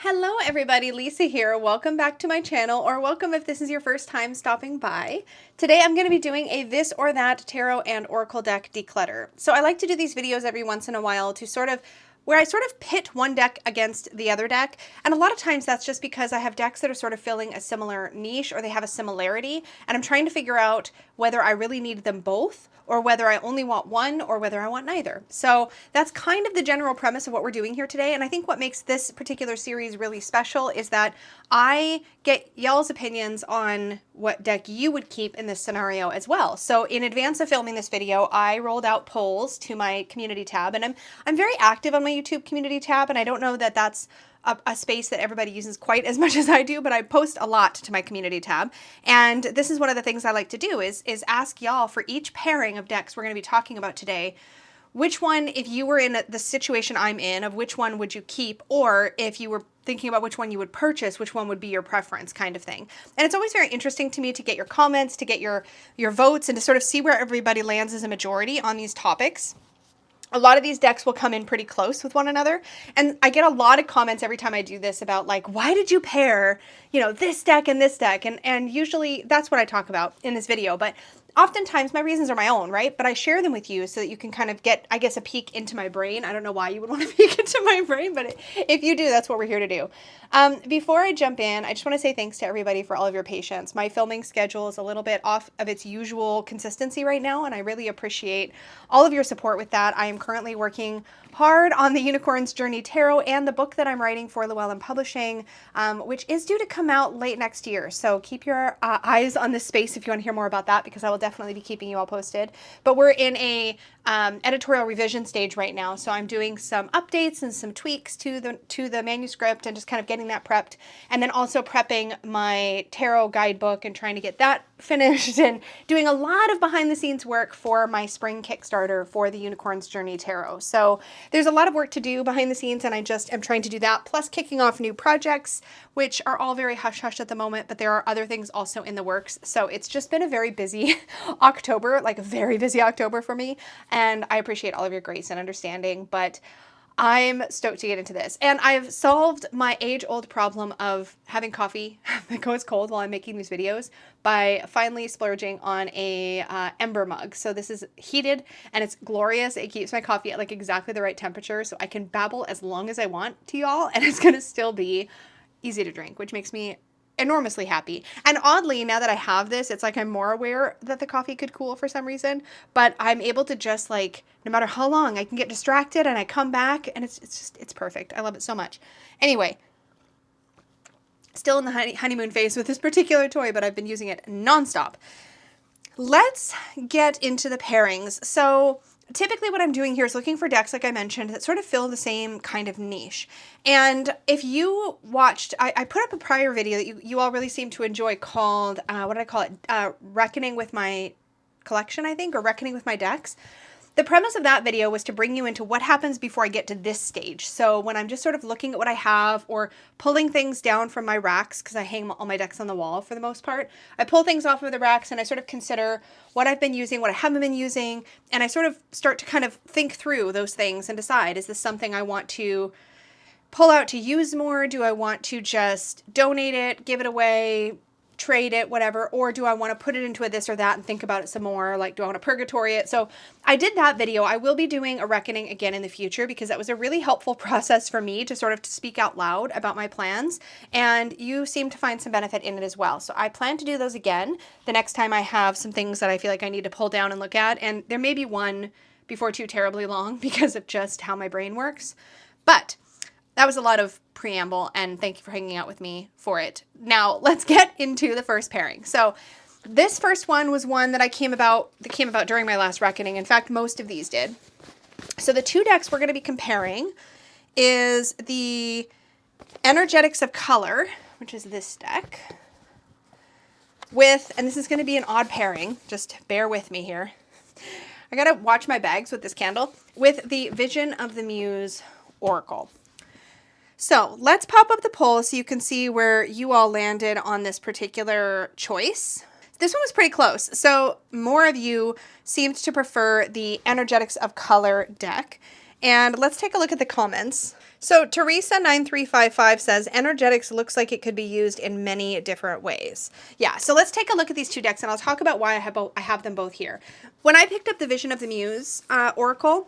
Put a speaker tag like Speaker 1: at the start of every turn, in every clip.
Speaker 1: Hello everybody, Lisa here. Welcome back to my channel, or welcome if this is your first time stopping by. Today I'm going to be doing a this or that tarot and oracle deck declutter. So I like to do these videos every once in a while to where I sort of pit one deck against the other deck. And a lot of times that's just because I have decks that are sort of filling a similar niche or they have a similarity. And I'm trying to figure out whether I really need them both or whether I only want one or whether I want neither. So that's kind of the general premise of what we're doing here today. And I think what makes this particular series really special is that I get y'all's opinions on what deck you would keep in this scenario as well. So in advance of filming this video, I rolled out polls to my community tab, and I'm very active on my YouTube community tab, and I don't know that that's a space that everybody uses quite as much as I do, but I post a lot to my community tab. And this is one of the things I like to do is ask y'all for each pairing of decks we're going to be talking about today, which one, if you were in the situation I'm in, of which one would you keep, or if you were thinking about which one you would purchase, which one would be your preference, kind of thing. And it's always very interesting to me to get your comments, to get your votes, and to sort of see where everybody lands as a majority on these topics. A lot of these decks will come in pretty close with one another. And I get a lot of comments every time I do this about like, why did you pair, this deck and this deck? And usually that's what I talk about in this video. But oftentimes my reasons are my own, right? But I share them with you so that you can kind of get, I guess, a peek into my brain. I don't know why you would want to peek into my brain, but if you do, that's what we're here to do. Before I jump in, I just want to say thanks to everybody for all of your patience. My filming schedule is a little bit off of its usual consistency right now, and I really appreciate all of your support with that. I am currently working hard on the Unicorn's Journey Tarot and the book that I'm writing for Llewellyn Publishing, which is due to come out late next year. So keep your eyes on this space if you want to hear more about that, because I will definitely be keeping you all posted. But we're in a editorial revision stage right now, so I'm doing some updates and some tweaks to the manuscript and just kind of getting that prepped, and then also prepping my tarot guidebook and trying to get that finished and doing a lot of behind the scenes work for my spring Kickstarter for the Unicorn's Journey Tarot. So there's a lot of work to do behind the scenes, and I just am trying to do that, plus kicking off new projects, which are all very hush-hush at the moment, but there are other things also in the works. So it's just been a very busy October, like a very busy October for me, and I appreciate all of your grace and understanding, but I'm stoked to get into this. And I've solved my age-old problem of having coffee that goes cold while I'm making these videos by finally splurging on a ember mug. So this is heated and it's glorious. It keeps my coffee at like exactly the right temperature, so I can babble as long as I want to y'all, and it's gonna still be easy to drink, which makes me enormously happy. And oddly, now that I have this, it's like I'm more aware that the coffee could cool for some reason, but I'm able to just like, no matter how long, I can get distracted and I come back, and it's perfect. I love it so much. Anyway, still in the honeymoon phase with this particular toy, but I've been using it nonstop. Let's get into the pairings. So typically what I'm doing here is looking for decks, like I mentioned, that sort of fill the same kind of niche. And if you watched, I put up a prior video that you all really seem to enjoy called, what did I call it? Reckoning with my collection, I think, or Reckoning with my decks. The premise of that video was to bring you into what happens before I get to this stage. So when I'm just sort of looking at what I have or pulling things down from my racks, because I hang all my decks on the wall for the most part, I pull things off of the racks and I sort of consider what I've been using, what I haven't been using, and I sort of start to kind of think through those things and decide, is this something I want to pull out to use more? Do I want to just donate it, give it away, trade it, whatever, or do I want to put it into a this or that and think about it some more? Like, do I want to purgatory it? So I did that video. I will be doing a reckoning again in the future, because that was a really helpful process for me to sort of speak out loud about my plans, and you seem to find some benefit in it as well. So I plan to do those again the next time I have some things that I feel like I need to pull down and look at, and there may be one before too terribly long because of just how my brain works. But that was a lot of preamble, and thank you for hanging out with me for it. Now let's get into the first pairing. So this first one was one that came about during my last reckoning. In fact, most of these did. So the two decks we're going to be comparing is the Energetics of Color, which is this deck, with, and this is going to be an odd pairing, just bear with me here. I got to watch my bags with this candle, with the Vision of the Muse Oracle. So let's pop up the poll so you can see where you all landed on this particular choice. This one was pretty close. So more of you seemed to prefer the Energetics of Color deck. And let's take a look at the comments. So Teresa9355 says, energetics looks like it could be used in many different ways. Yeah, so let's take a look at these two decks, and I'll talk about why I have them both here. When I picked up the Vision of the Muse Oracle,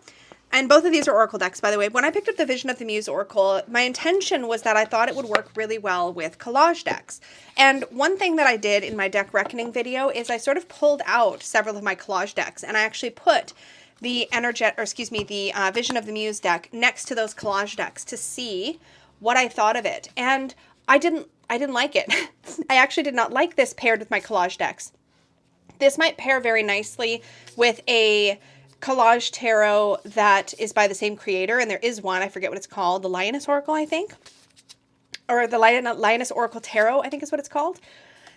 Speaker 1: and both of these are Oracle decks, by the way. When I picked up the Vision of the Muse Oracle, my intention was that I thought it would work really well with collage decks. And one thing that I did in my deck reckoning video is I sort of pulled out several of my collage decks, and I actually put the Vision of the Muse deck next to those collage decks to see what I thought of it. And I didn't like it. I actually did not like this paired with my collage decks. This might pair very nicely with a collage tarot that is by the same creator, and there is one, I forget what it's called, the Lioness Oracle, I think. Or the Lioness Oracle Tarot, I think is what it's called.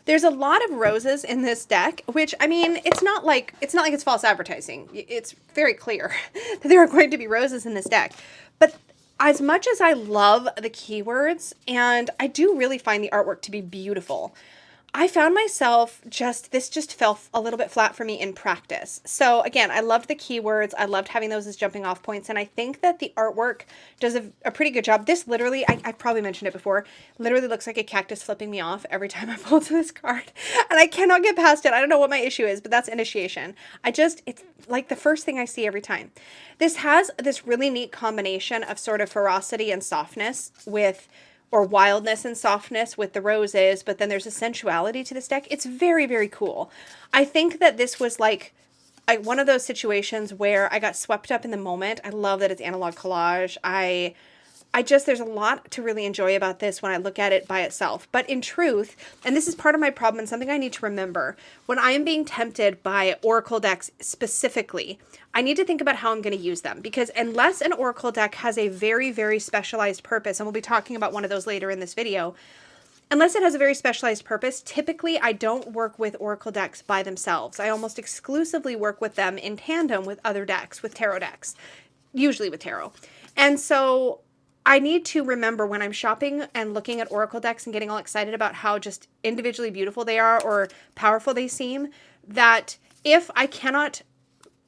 Speaker 1: There's a lot of roses in this deck, which, I mean, it's not like it's false advertising. It's very clear that there are going to be roses in this deck. But as much as I love the keywords, and I do really find the artwork to be beautiful, I found myself this just fell a little bit flat for me in practice. So again, I loved the keywords. I loved having those as jumping off points. And I think that the artwork does a pretty good job. This literally, I probably mentioned it before, literally looks like a cactus flipping me off every time I pull to this card. And I cannot get past it. I don't know what my issue is, but that's initiation. It's like the first thing I see every time. This has this really neat combination of sort of ferocity and softness or wildness and softness with the roses, but then there's a sensuality to this deck. It's very, very cool. I think that this was like one of those situations where I got swept up in the moment. I love that it's analog collage. There's a lot to really enjoy about this when I look at it by itself. But in truth, and this is part of my problem and something I need to remember, when I am being tempted by Oracle decks specifically, I need to think about how I'm going to use them. Because unless an Oracle deck has a very, very specialized purpose, and we'll be talking about one of those later in this video, unless it has a very specialized purpose, typically I don't work with Oracle decks by themselves. I almost exclusively work with them in tandem with other decks, with tarot decks, usually with tarot. And so I need to remember when I'm shopping and looking at Oracle decks and getting all excited about how just individually beautiful they are or powerful they seem, that if I cannot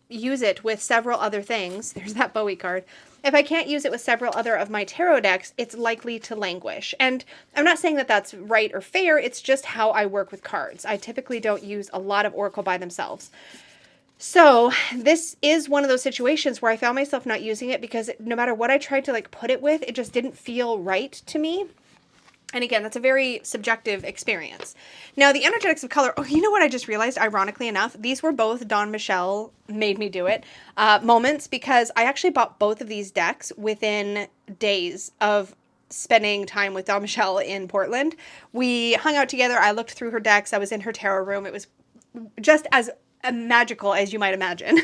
Speaker 1: use it with several other things, there's that Bowie card, if I can't use it with several other of my tarot decks, it's likely to languish. And I'm not saying that that's right or fair, it's just how I work with cards. I typically don't use a lot of Oracle by themselves. So this is one of those situations where I found myself not using it because no matter what I tried to like put it with, it just didn't feel right to me. And again, that's a very subjective experience. Now, the energetics of color, oh, you know what I just realized, ironically enough, these were both Don Michelle made me do it moments, because I actually bought both of these decks within days of spending time with Don Michelle in Portland. We hung out together. I looked through her decks. I was in her tarot room. It was just as magical as you might imagine.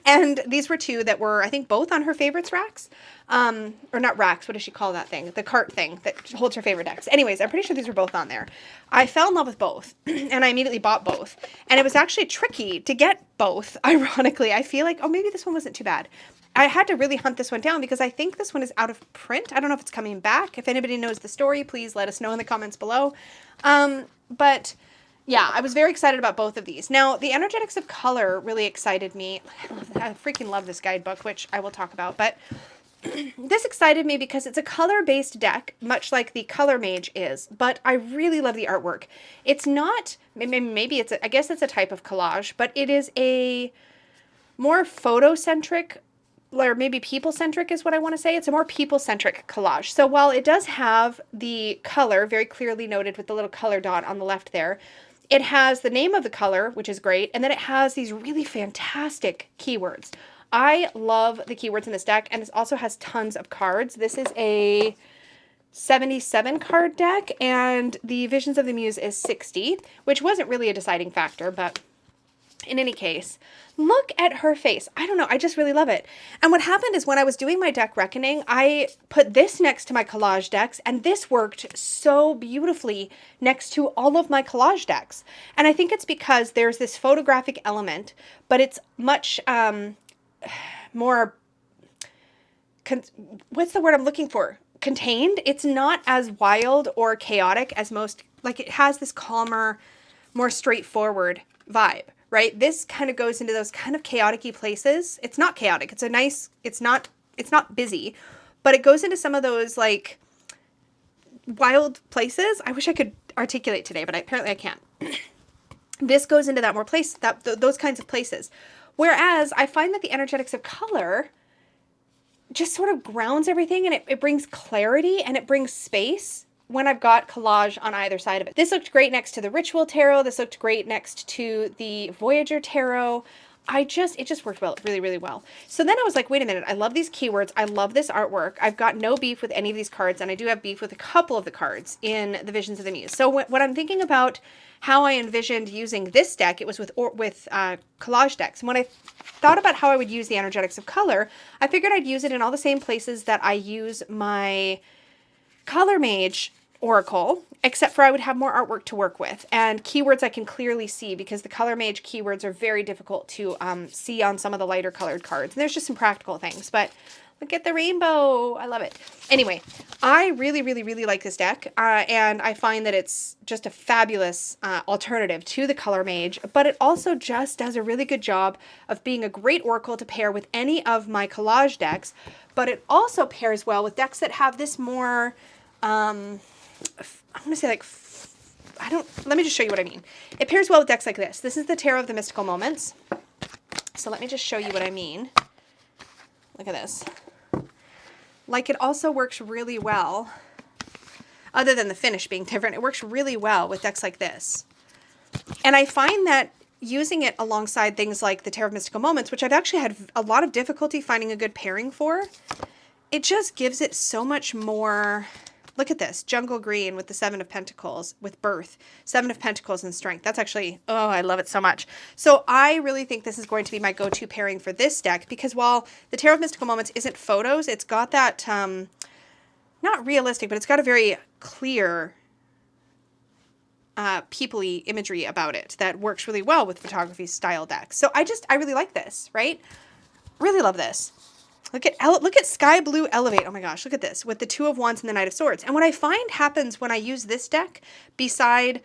Speaker 1: And these were two that were, I think, both on her favorites racks. Or not racks, what does she call that thing? The cart thing that holds her favorite decks. Anyways, I'm pretty sure these were both on there. I fell in love with both, and I immediately bought both. And it was actually tricky to get both, ironically. I feel like, oh, maybe this one wasn't too bad. I had to really hunt this one down because I think this one is out of print. I don't know if it's coming back. If anybody knows the story, please let us know in the comments below. But yeah, I was very excited about both of these. Now, the energetics of color really excited me. I freaking love this guidebook, which I will talk about. But this excited me because it's a color-based deck, much like the Color Mage is. But I really love the artwork. It's not, maybe it's, I guess it's a type of collage, but it is a more photocentric, or maybe people-centric is what I want to say. It's a more people-centric collage. So while it does have the color very clearly noted with the little color dot on the left there, it has the name of the color, which is great, and then it has these really fantastic keywords. I love the keywords in this deck, and this also has tons of cards. This is a 77 card deck, and the Visions of the Muse is 60, which wasn't really a deciding factor, but in any case, look at her face. I don't know. I just really love it. And what happened is when I was doing my deck reckoning, I put this next to my collage decks, and this worked so beautifully next to all of my collage decks. And I think it's because there's this photographic element, but it's much more, what's the word I'm looking for? Contained. It's not as wild or chaotic as most, like it has this calmer, more straightforward vibe. Right? This kind of goes into those kind of chaotic-y places. It's not chaotic. It's a nice, it's not busy, but it goes into some of those like wild places. I wish I could articulate today, but apparently I can't. This goes into that more place, those kinds of places. Whereas I find that the energetics of color just sort of grounds everything, and it brings clarity and it brings space when I've got collage on either side of it. This looked great next to the Ritual Tarot. This looked great next to the Voyager Tarot. It just worked well, really, really well. So then I was like, wait a minute, I love these keywords. I love this artwork. I've got no beef with any of these cards, and I do have beef with a couple of the cards in the Visions of the Muse. So what I'm thinking about how I envisioned using this deck, it was with collage decks. And when I thought about how I would use the energetics of color, I figured I'd use it in all the same places that I use my Color Mage Oracle, except for I would have more artwork to work with and keywords I can clearly see, because the Color Mage keywords are very difficult to see on some of the lighter colored cards. And there's just some practical things, but look at the rainbow. I love it. Anyway, I really, really, really like this deck, and I find that it's just a fabulous alternative to the Color Mage, but it also just does a really good job of being a great oracle to pair with any of my collage decks, but it also pairs well with decks that have this more I'm going to say like, let me just show you what I mean. It pairs well with decks like this. This is the Tarot of the Mystical Moments. So let me just show you what I mean. Look at this. Like, it also works really well, other than the finish being different, it works really well with decks like this. And I find that using it alongside things like the Tarot of Mystical Moments, which I've actually had a lot of difficulty finding a good pairing for, it just gives it so much more. Look at this, Jungle Green with the Seven of Pentacles, with Birth, Seven of Pentacles and Strength. That's actually, oh, I love it so much. So I really think this is going to be my go-to pairing for this deck, because while the Tarot of Mystical Moments isn't photos, it's got that, not realistic, but it's got a very clear, people-y imagery about it that works really well with photography style decks. So I really like this, right? Really love this. Look at Sky Blue Elevate. Oh my gosh, look at this with the Two of Wands and the Knight of Swords. And what I find happens when I use this deck beside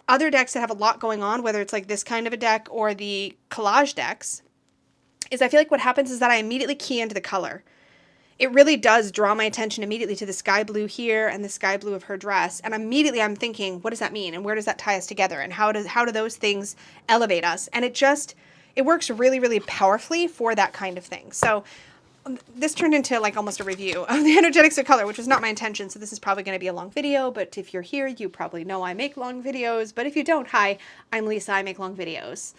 Speaker 1: other decks that have a lot going on, whether it's like this kind of a deck or the collage decks, is I feel like what happens is that I immediately key into the color. It really does draw my attention immediately to the sky blue here and the sky blue of her dress. And immediately I'm thinking, what does that mean? And where does that tie us together? And how do those things elevate us? And it works really, really powerfully for that kind of thing. So this turned into like almost a review of the energetics of color, which was not my intention. So this is probably going to be a long video, but if you're here, you probably know I make long videos. But if you don't, hi, I'm Lisa. I make long videos.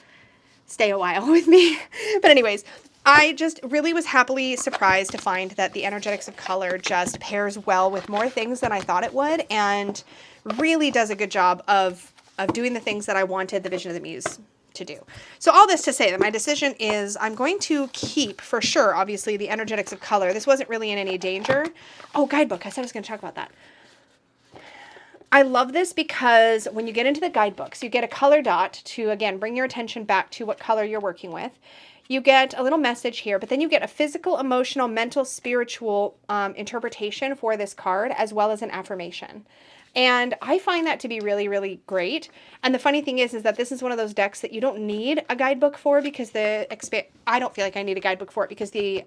Speaker 1: Stay a while with me. But anyways, I just really was happily surprised to find that the energetics of color just pairs well with more things than I thought it would, and really does a good job of doing the things that I wanted the Vision of the Muse to do. So all this to say that my decision is I'm going to keep, for sure, obviously, the energetics of color. This wasn't really in any danger. Oh, guidebook. I said I was going to talk about that. I love this because when you get into the guidebooks, you get a color dot to, again, bring your attention back to what color you're working with. You get a little message here, but then you get a physical, emotional, mental, spiritual interpretation for this card, as well as an affirmation. And I find that to be really, really great. And the funny thing is that this is one of those decks that you don't need a guidebook for, because I don't feel like I need a guidebook for it, because the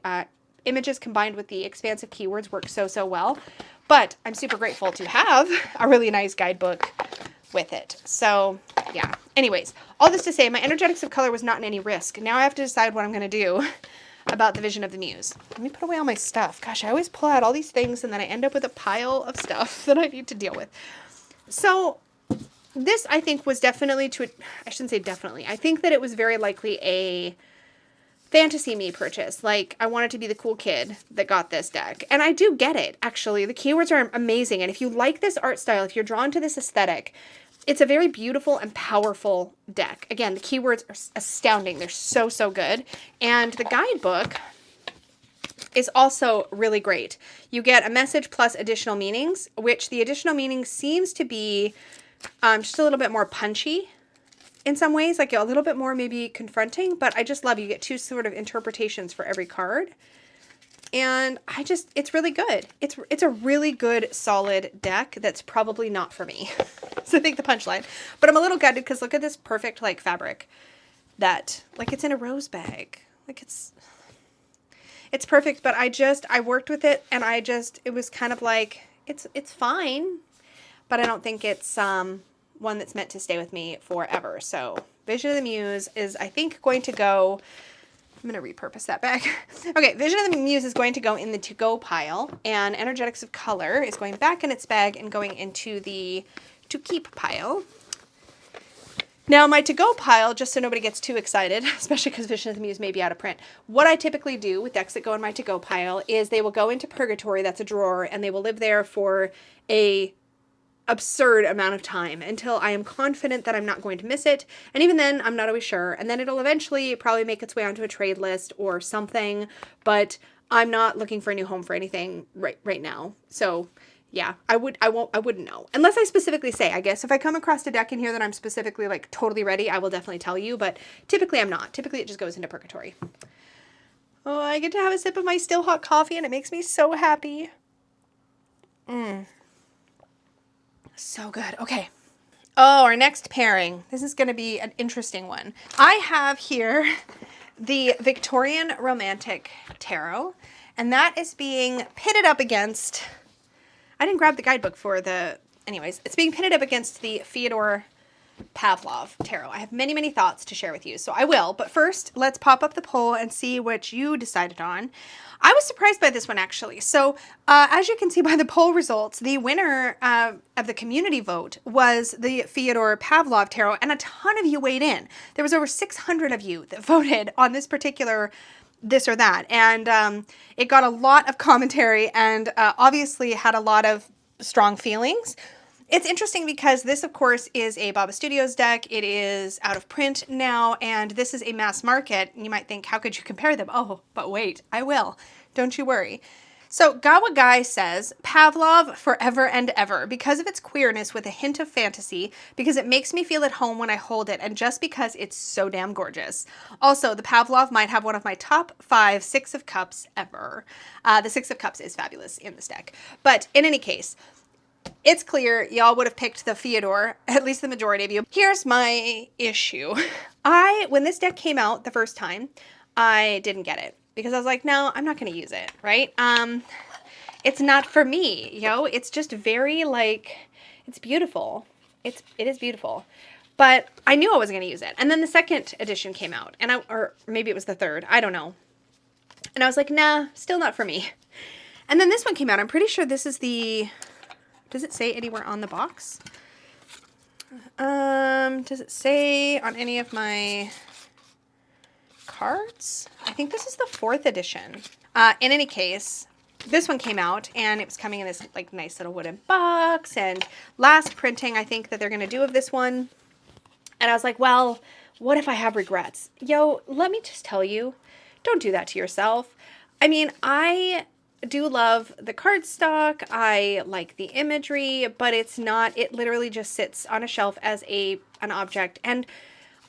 Speaker 1: images combined with the expansive keywords work so, so well. But I'm super grateful to have a really nice guidebook with it. So yeah, anyways, all this to say, my energetics of color was not in any risk. Now I have to decide what I'm going to do about the Vision of the Muse. Let me put away all my stuff. Gosh, I always pull out all these things and then I end up with a pile of stuff that I need to deal with. So this, I think, was definitely I shouldn't say definitely. I think that it was very likely a fantasy me purchase. Like, I wanted to be the cool kid that got this deck. And I do get it, actually. The keywords are amazing. And if you like this art style, if you're drawn to this aesthetic, it's a very beautiful and powerful deck. Again, the keywords are astounding. They're so, so good. And the guidebook is also really great. You get a message plus additional meanings, which the additional meaning seems to be just a little bit more punchy in some ways, like a little bit more maybe confronting, but I just love you get two sort of interpretations for every card. And it's really good. It's a really good, solid deck that's probably not for me. So I think the punchline. But I'm a little gutted because look at this perfect, like, fabric that, like, it's in a rose bag. Like, it's it's perfect, but I worked with it and it was kind of like, it's fine, but I don't think it's one that's meant to stay with me forever. So Vision of the Muse is, I think, going to go, I'm going to repurpose that bag. Okay, Vision of the Muse is going to go in the to-go pile, and Energetics of Color is going back in its bag and going into the to-keep pile. Now, my to-go pile, just so nobody gets too excited, especially because Vision of the Muse may be out of print, what I typically do with decks that go in my to-go pile is they will go into Purgatory, that's a drawer, and they will live there for a absurd amount of time until I am confident that I'm not going to miss it. And even then, I'm not always sure. And then it'll eventually probably make its way onto a trade list or something, but I'm not looking for a new home for anything right now. So yeah, I wouldn't know. Unless I specifically say, I guess if I come across a deck in here that I'm specifically like totally ready, I will definitely tell you, but typically I'm not. Typically it just goes into Purgatory. Oh, I get to have a sip of my still hot coffee and it makes me so happy. So good. Okay. Oh, our next pairing. This is going to be an interesting one. I have here the Victorian Romantic Tarot, and that is being pitted up against, I didn't grab the guidebook for the, anyways, it's being pitted up against the Fyodor Pavlov Tarot. I have many, many thoughts to share with you, so I will. But first, let's pop up the poll and see what you decided on. I was surprised by this one, actually. So, as you can see by the poll results, the winner of the community vote was the Fyodor Pavlov Tarot, and a ton of you weighed in. There was over 600 of you that voted on this particular this or that, and it got a lot of commentary and obviously had a lot of strong feelings. It's interesting because this, of course, is a Baba Studios deck. It is out of print now, and this is a mass market. You might think, how could you compare them? Oh, but wait, I will. Don't you worry. So Gawa Guy says, Pavlov forever and ever, because of its queerness with a hint of fantasy, because it makes me feel at home when I hold it, and just because it's so damn gorgeous. Also, the Pavlov might have one of my top 5 Six of Cups ever. The Six of Cups is fabulous in this deck. But in any case, it's clear y'all would have picked the Fyodor, at least the majority of you. Here's my issue. When this deck came out the first time, I didn't get it because I was like, no, I'm not going to use it, right? It's not for me, yo. It's just very like, it's beautiful. It is beautiful. But I knew I wasn't going to use it. And then the second edition came out, and or maybe it was the third, I don't know. And I was like, nah, still not for me. And then this one came out. I'm pretty sure this is the, does it say anywhere on the box? Does it say on any of my cards? I think this is the 4th edition. In any case, this one came out and it was coming in this like nice little wooden box, and last printing I think that they're going to do of this one. And I was like, well, what if I have regrets? Yo, let me just tell you, don't do that to yourself. I mean, I do love the cardstock. I like the imagery, but it's not, it literally just sits on a shelf as an object. And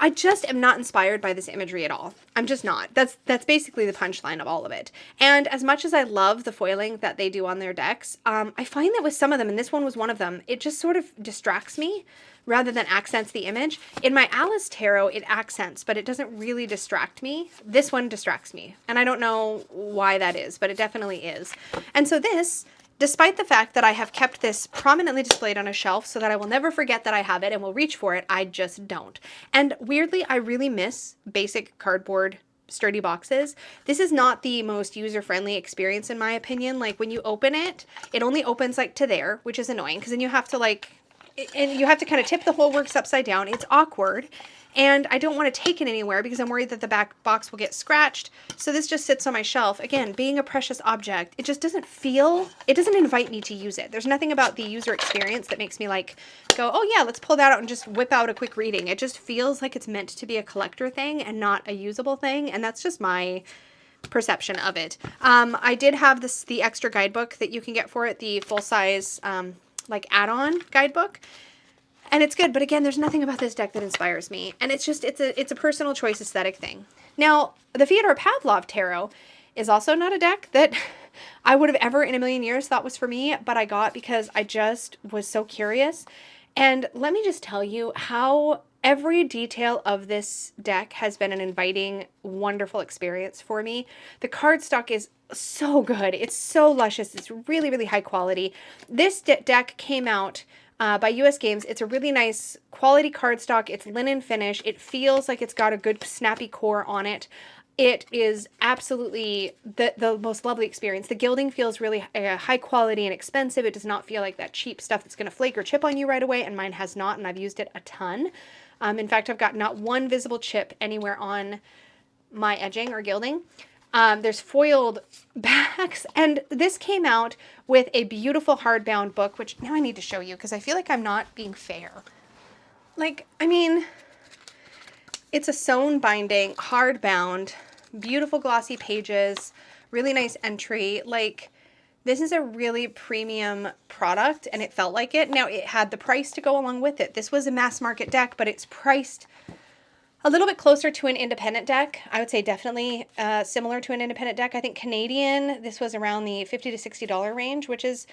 Speaker 1: I just am not inspired by this imagery at all. I'm just not. That's basically the punchline of all of it. And as much as I love the foiling that they do on their decks, I find that with some of them, and this one was one of them, it just sort of distracts me rather than accents the image. In my Alice Tarot, it accents, but it doesn't really distract me. This one distracts me, and I don't know why that is, but it definitely is. And so this, despite the fact that I have kept this prominently displayed on a shelf so that I will never forget that I have it and will reach for it, I just don't. And weirdly, I really miss basic cardboard sturdy boxes. This is not the most user-friendly experience in my opinion. Like when you open it, it only opens like to there, which is annoying because then you have to like, and you have to kind of tip the whole works upside down. It's awkward. And I don't want to take it anywhere because I'm worried that the back box will get scratched. So this just sits on my shelf. Again, being a precious object, it just doesn't feel, it doesn't invite me to use it. There's nothing about the user experience that makes me like go, oh yeah, let's pull that out and just whip out a quick reading. It just feels like it's meant to be a collector thing and not a usable thing. And that's just my perception of it. I did have the extra guidebook that you can get for it, the full-size like add-on guidebook. And it's good, but again, there's nothing about this deck that inspires me. And it's just, it's a personal choice aesthetic thing. Now, the Fyodor Pavlov Tarot is also not a deck that I would have ever in a million years thought was for me, but I got because I just was so curious. And let me just tell you how Every detail of this deck has been an inviting, wonderful experience for me. The cardstock is so good. It's so luscious. It's really, really high quality. This deck came out by US Games. It's a really nice quality cardstock. It's linen finish. It feels like it's got a good snappy core on it. It is absolutely the most lovely experience. The gilding feels really high quality and expensive. It does not feel like that cheap stuff that's going to flake or chip on you right away, and mine has not, and I've used it a ton. In fact, I've got not one visible chip anywhere on my edging or gilding. There's foiled backs, and this came out with a beautiful hardbound book, which now I need to show you because I feel like I'm not being fair. Like, I mean, it's a sewn binding, hardbound, beautiful glossy pages, really nice entry. Like, this is a really premium product, and it felt like it. Now, it had the price to go along with it. This was a mass market deck, but it's priced a little bit closer to an independent deck. I would say definitely similar to an independent deck. I think Canadian, this was around the $50 to $60 range, which is,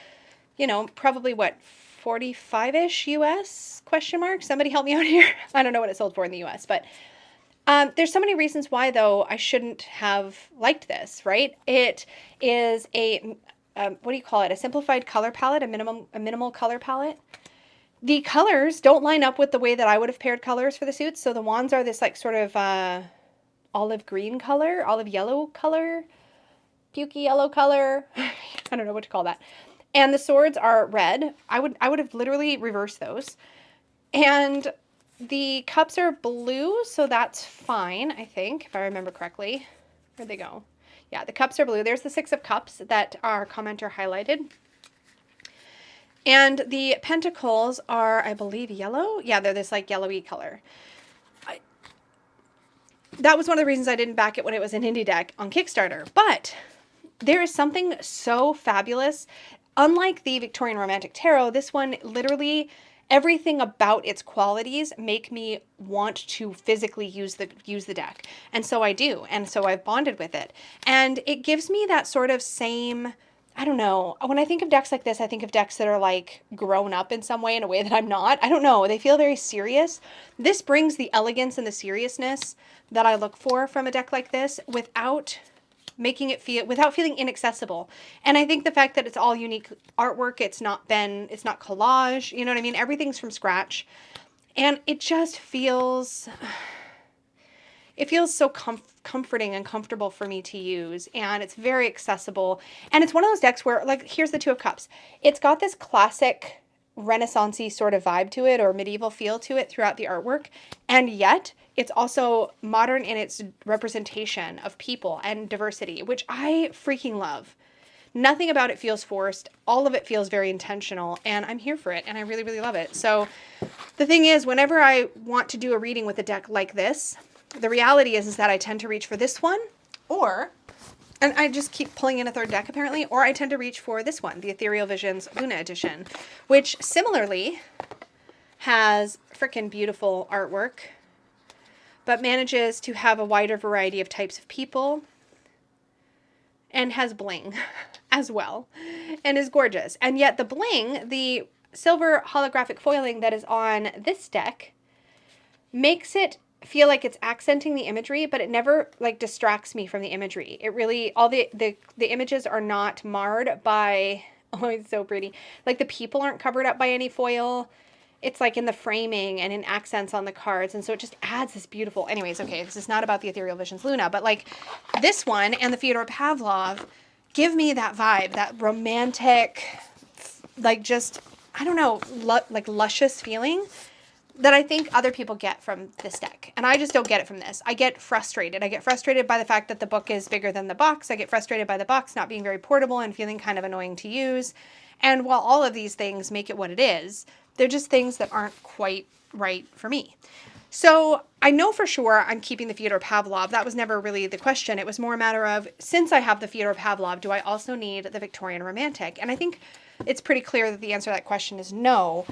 Speaker 1: you know, probably what, 45-ish US, question mark? Somebody help me out here. I don't know what it sold for in the US, but there's so many reasons why, though, I shouldn't have liked this, right? It is a what do you call it? A simplified color palette, a minimal color palette. The colors don't line up with the way that I would have paired colors for the suits. So the wands are this like sort of olive green color, olive yellow color, pukey yellow color. I don't know what to call that. And the swords are red. I would have literally reversed those. And the cups are blue, so that's fine, I think, if I remember correctly. Where'd they go? Yeah, the cups are blue. There's the 6 of cups that our commenter highlighted. And the pentacles are, I believe, yellow. Yeah, they're this like yellowy color. That was one of the reasons I didn't back it when it was an indie deck on Kickstarter. But there is something so fabulous. Unlike the Victorian Romantic Tarot, this one literally, everything about its qualities make me want to physically use the deck. And so I do. And so I've bonded with it. And it gives me that sort of same, I don't know. When I think of decks like this, I think of decks that are like grown up in some way, in a way that I'm not. I don't know. They feel very serious. This brings the elegance and the seriousness that I look for from a deck like this without making it feel, without feeling inaccessible. And I think the fact that it's all unique artwork, it's not collage, you know what I mean? Everything's from scratch. And it just feels, it feels so comforting and comfortable for me to use. And it's very accessible. And it's one of those decks where, like, here's the 2 of Cups. It's got this classic Renaissance-y sort of vibe to it, or medieval feel to it throughout the artwork. And yet it's also modern in its representation of people and diversity, which I freaking love. Nothing about it feels forced. All of it feels very intentional, and I'm here for it, and I really, really love it. So the thing is, whenever I want to do a reading with a deck like this, the reality is that I tend to reach for this one, and I just keep pulling in a 3rd deck apparently, or I tend to reach for this one, the Ethereal Visions Luna Edition, which similarly has frickin' beautiful artwork, but manages to have a wider variety of types of people, and has bling as well, and is gorgeous. And yet the bling, the silver holographic foiling that is on this deck, makes it feel like it's accenting the imagery, but it never like distracts me from the imagery. It really, all the images are not marred by, oh, it's so pretty. Like the people aren't covered up by any foil. It's like in the framing and in accents on the cards. And so it just adds this beautiful, anyways, okay, this is not about the Ethereal Visions Luna, but like this one and the Fyodor Pavlov give me that vibe, that romantic, like just, I don't know, like luscious feeling that I think other people get from this deck. And I just don't get it from this. I get frustrated. I get frustrated by the fact that the book is bigger than the box. I get frustrated by the box not being very portable and feeling kind of annoying to use. And while all of these things make it what it is, they're just things that aren't quite right for me. So I know for sure I'm keeping the Fyodor Pavlov. That was never really the question. It was more a matter of, since I have the Fyodor Pavlov, do I also need the Victorian Romantic? And I think it's pretty clear that the answer to that question is no.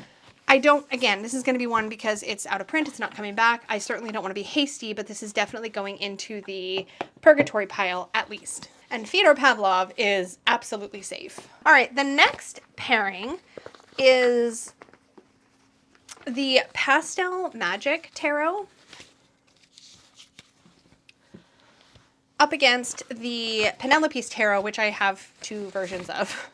Speaker 1: I don't, again, this is going to be one because it's out of print. It's not coming back. I certainly don't want to be hasty, but this is definitely going into the purgatory pile at least. And Fyodor Pavlov is absolutely safe. All right, the next pairing is the Pastel Magic Tarot up against the Penelope's Tarot, which I have two versions of.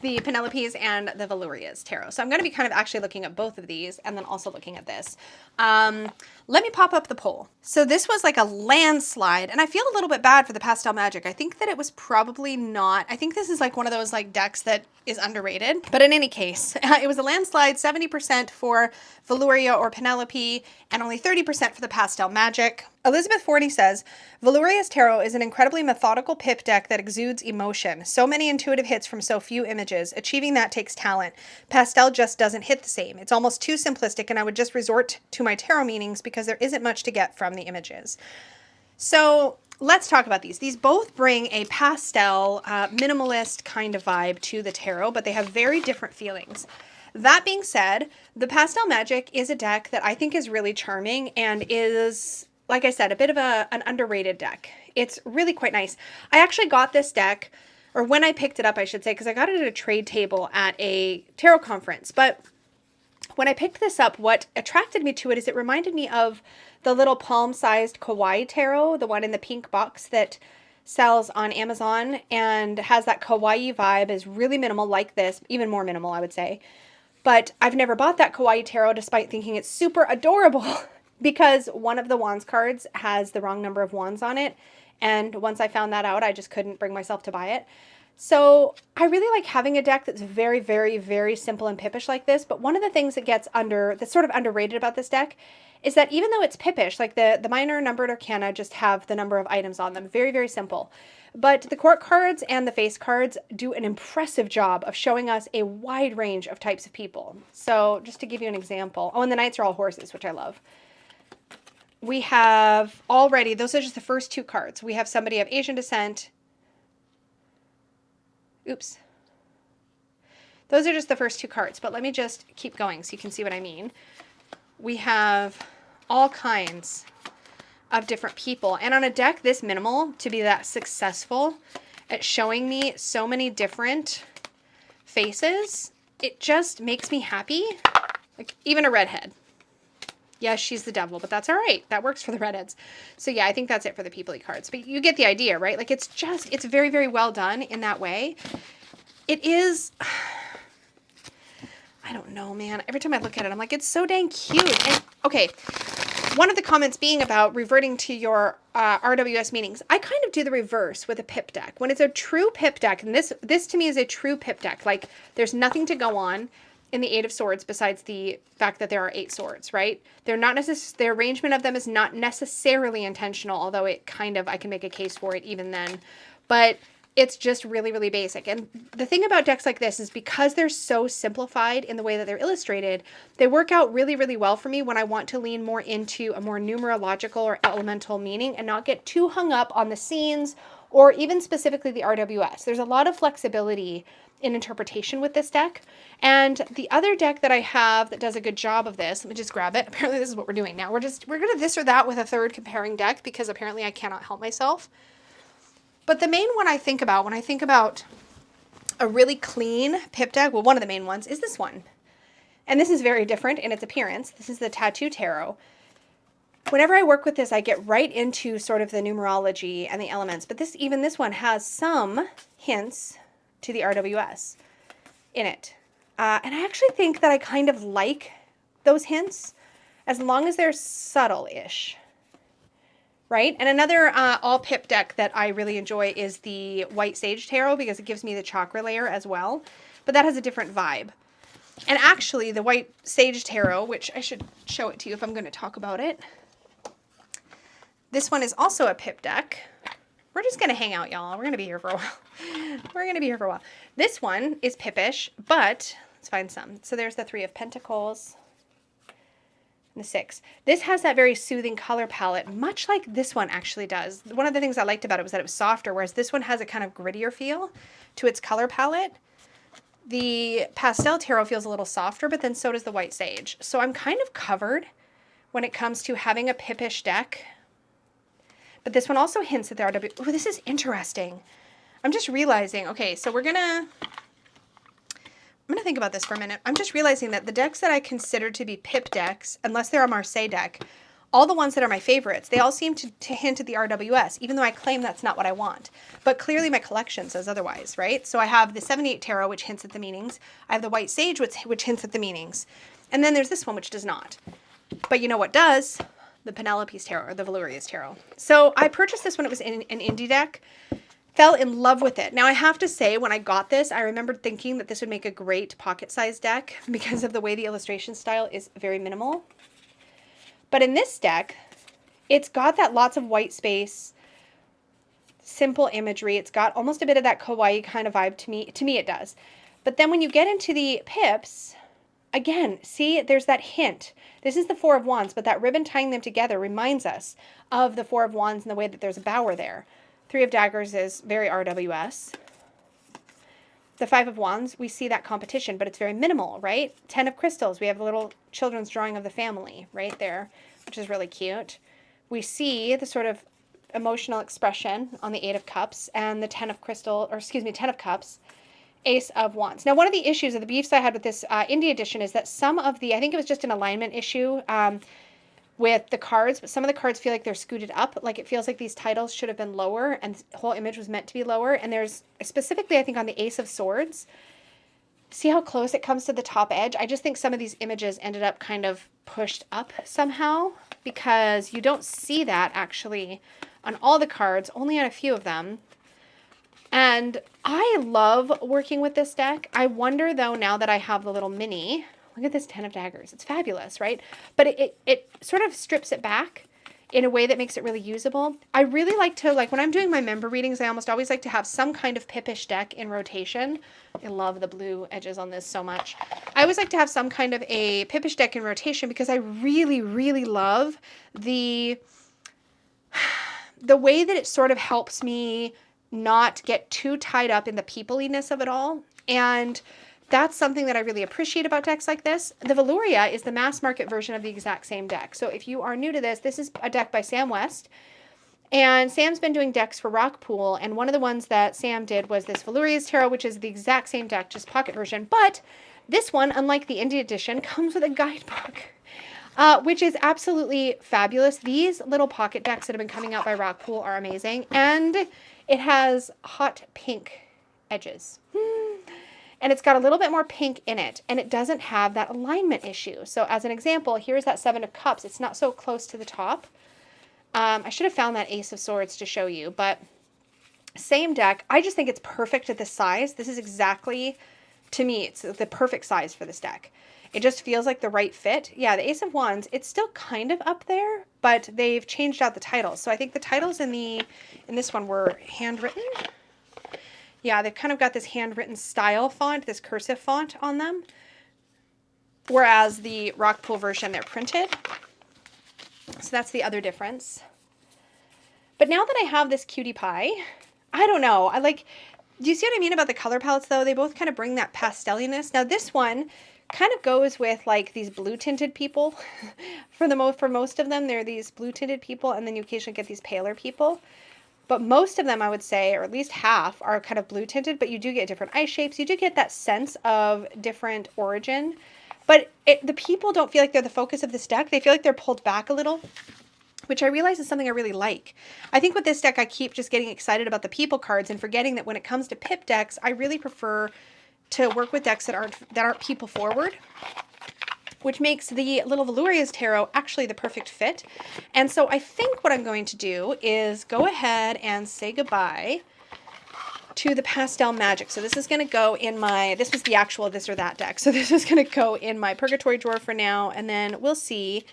Speaker 1: The Penelope's and the Velouria's Tarot. So I'm going to be kind of actually looking at both of these and then also looking at this. Let me pop up the poll. So this was like a landslide, and I feel a little bit bad for the Pastel Magic. I think that it was probably not. I think this is like one of those like decks that is underrated. But in any case, it was a landslide, 70% for Velouria or Penelope and only 30% for the Pastel Magic. Elizabeth Forney says, Velouria's Tarot is an incredibly methodical pip deck that exudes emotion. So many intuitive hits from so few images. Achieving that takes talent. Pastel just doesn't hit the same. It's almost too simplistic, and I would just resort to my tarot meanings because there isn't much to get from the images. So let's talk about these. These both bring a pastel, minimalist kind of vibe to the tarot, but they have very different feelings. That being said, the Pastel Magic is a deck that I think is really charming and is, like I said, a bit of an underrated deck. It's really quite nice. I actually got this deck, or when I picked it up, I should say, because I got it at a trade table at a tarot conference. But when I picked this up, what attracted me to it is it reminded me of the little palm-sized kawaii tarot, the one in the pink box that sells on Amazon and has that kawaii vibe, is really minimal like this, even more minimal, I would say. But I've never bought that kawaii tarot despite thinking it's super adorable because one of the wands cards has the wrong number of wands on it. And once I found that out, I just couldn't bring myself to buy it. So I really like having a deck that's very, very, very simple and pippish like this. But one of the things that's sort of underrated about this deck is that even though it's pippish, like the minor numbered arcana just have the number of items on them. Very, very simple. But the court cards and the face cards do an impressive job of showing us a wide range of types of people. So just to give you an example. Oh, and the knights are all horses, which I love. We have already, those are just the first two cards. We have somebody of Asian descent. Oops. Those are just the first two cards, but let me just keep going so you can see what I mean. We have all kinds of different people. And on a deck this minimal, to be that successful at showing me so many different faces, it just makes me happy. Like even a redhead. Yes, she's the devil, but that's all right. That works for the redheads. So yeah, I think that's it for the people-y cards. But you get the idea, right? Like it's very, very well done in that way. It is, I don't know, man. Every time I look at it, I'm like, it's so dang cute. And okay, one of the comments being about reverting to your RWS meanings. I kind of do the reverse with a pip deck. When it's a true pip deck, and this to me is a true pip deck. Like there's nothing to go on in the Eight of Swords besides the fact that there are 8 swords, right? They're not the arrangement of them is not necessarily intentional, although it kind of, I can make a case for it even then. But it's just really, really basic. And the thing about decks like this is because they're so simplified in the way that they're illustrated, they work out really, really well for me when I want to lean more into a more numerological or elemental meaning and not get too hung up on the scenes or even specifically the RWS. There's a lot of flexibility in interpretation with this deck. And the other deck that I have that does a good job of this, let me just grab it. Apparently this is what we're doing now. We're going to this or that with a third comparing deck because apparently I cannot help myself. But the main one I think about when I think about a really clean pip deck, well, one of the main ones is this one. And this is very different in its appearance. This is the Tattoo Tarot. Whenever I work with this, I get right into sort of the numerology and the elements. But even this one has some hints to the RWS in it. And I actually think that I kind of like those hints as long as they're subtle-ish, right? And another all pip deck that I really enjoy is the White Sage Tarot because it gives me the chakra layer as well, but that has a different vibe. And actually the White Sage Tarot, which I should show it to you if I'm going to talk about it. This one is also a pip deck. We're just going to hang out, y'all. We're going to be here for a while. This one is pippish, but let's find some. So there's the 3 of Pentacles and the 6. This has that very soothing color palette, much like this one actually does. One of the things I liked about it was that it was softer, whereas this one has a kind of grittier feel to its color palette. The Pastel Tarot feels a little softer, but then so does the White Sage. So I'm kind of covered when it comes to having a pippish deck. But this one also hints at the RW. Oh, this is interesting. I'm just realizing, okay, so we're gonna I'm going to think about this for a minute. I'm just realizing that the decks that I consider to be pip decks, unless they're a Marseille deck, all the ones that are my favorites, they all seem to hint at the RWS, even though I claim that's not what I want. But clearly my collection says otherwise, right? So I have the 78 Tarot, which hints at the meanings. I have the White Sage, which hints at the meanings. And then there's this one, which does not. But you know what does? The Penelope's Tarot, or the Velouria's Tarot. So I purchased this when it was in an indie deck. Fell in love with it. Now I have to say, when I got this, I remembered thinking that this would make a great pocket-sized deck because of the way the illustration style is very minimal. But in this deck, it's got that lots of white space, simple imagery. It's got almost a bit of that kawaii kind of vibe to me. To me, it does. But then when you get into the pips, again, see, there's that hint. This is the Four of Wands, but that ribbon tying them together reminds us of the Four of Wands in the way that there's a bower there. Three of Daggers is very RWS. The Five of Wands, we see that competition, but it's very minimal, right? 10 of Crystals, we have a little children's drawing of the family right there, which is really cute. We see the sort of emotional expression on the 8 of Cups and the 10 of Cups, Ace of Wands. Now, one of the issues of the beefs I had with this indie edition is that some of the, I think it was just an alignment issue with the cards, but some of the cards feel like they're scooted up. Like it feels like these titles should have been lower and the whole image was meant to be lower. And there's specifically, I think, on the Ace of Swords, see how close it comes to the top edge? I just think some of these images ended up kind of pushed up somehow because you don't see that actually on all the cards, only on a few of them. And I love working with this deck. I wonder though, now that I have the little mini, look at this 10 of Daggers. It's fabulous, right? But it sort of strips it back in a way that makes it really usable. I really like to, like when I'm doing my member readings, I almost always like to have some kind of pippish deck in rotation. I love the blue edges on this so much. I always like to have some kind of a pippish deck in rotation because I really, really love the way that it sort of helps me not get too tied up in the people-iness of it all. And that's something that I really appreciate about decks like this. The Velouria is the mass market version of the exact same deck. So if you are new to this, this is a deck by Sam West. And Sam's been doing decks for Rockpool. And one of the ones that Sam did was this Velouria's Tarot, which is the exact same deck, just pocket version. But this one, unlike the indie edition, comes with a guidebook, which is absolutely fabulous. These little pocket decks that have been coming out by Rockpool are amazing. And it has hot pink edges. And it's got a little bit more pink in it, and it doesn't have that alignment issue. So as an example, here's that 7 of Cups. It's not so close to the top. I should have found that Ace of Swords to show you, but same deck. I just think it's perfect at this size. This is exactly, to me, it's the perfect size for this deck. It just feels like the right fit. Yeah, the Ace of Wands, it's still kind of up there, but they've changed out the titles. So I think the titles in this one were handwritten. Yeah, they've kind of got this handwritten style font, this cursive font on them. Whereas the Rockpool version, they're printed. So that's the other difference. But now that I have this cutie pie, I don't know. I like, do you see what I mean about the color palettes though? They both kind of bring that pasteliness. Now this one kind of goes with like these blue tinted people. For most of them, they're these blue tinted people, and then you occasionally get these paler people. But most of them, I would say, or at least half, are kind of blue tinted, but you do get different eye shapes. You do get that sense of different origin. But the people don't feel like they're the focus of this deck. They feel like they're pulled back a little, which I realize is something I really like. I think with this deck, I keep just getting excited about the people cards and forgetting that when it comes to pip decks, I really prefer to work with decks that aren't people forward, which makes the little Velouria's Tarot actually the perfect fit. And so I think what I'm going to do is go ahead and say goodbye to the Pastel Magic. So this is going to go in my, this was the actual this or that deck. So this is going to go in my purgatory drawer for now. And then we'll see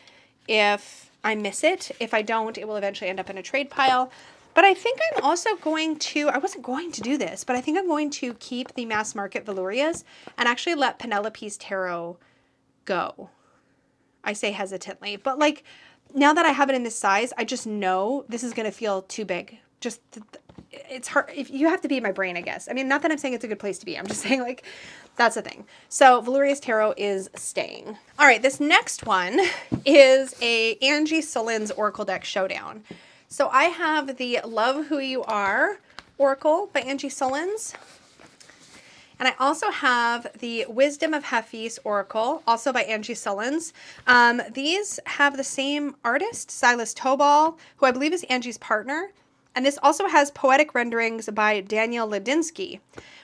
Speaker 1: if I miss it. If I don't, it will eventually end up in a trade pile. But I think I'm also going to, I wasn't going to do this, but I think I'm going to keep the mass market Velourias and actually let Penelope's Tarot go. I say hesitantly, but like now that I have it in this size, I just know this is going to feel too big. Just, it's hard. If you have to be in my brain, I guess. I mean, not that I'm saying it's a good place to be. I'm just saying like, that's the thing. So Velouria's Tarot is staying. All right. This next one is a Angie Sullen's Oracle deck showdown. So I have the Love Who You Are Oracle by Angie Sullen's. And I also have the Wisdom of Hafiz Oracle, also by Angie Sullins. These have the same artist, Silas Tobal, who I believe is Angie's partner. And this also has poetic renderings by Daniel Ladinsky,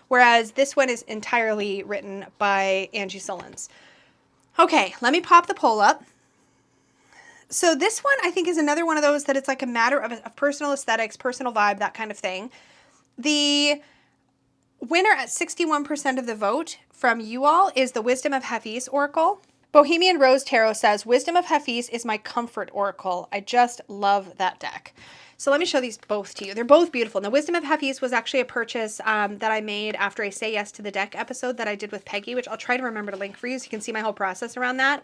Speaker 1: whereas this one is entirely written by Angie Sullins. Okay, let me pop the poll up. So this one I think is another one of those that it's like a matter of personal aesthetics, personal vibe, that kind of thing. The winner at 61% of the vote from you all is the Wisdom of Hafiz Oracle. Bohemian Rose Tarot says, Wisdom of Hafiz is my comfort oracle. I just love that deck. So let me show these both to you. They're both beautiful. Now, Wisdom of Hafiz was actually a purchase that I made after a Say Yes to the Deck episode that I did with Peggy, which I'll try to remember to link for you so you can see my whole process around that.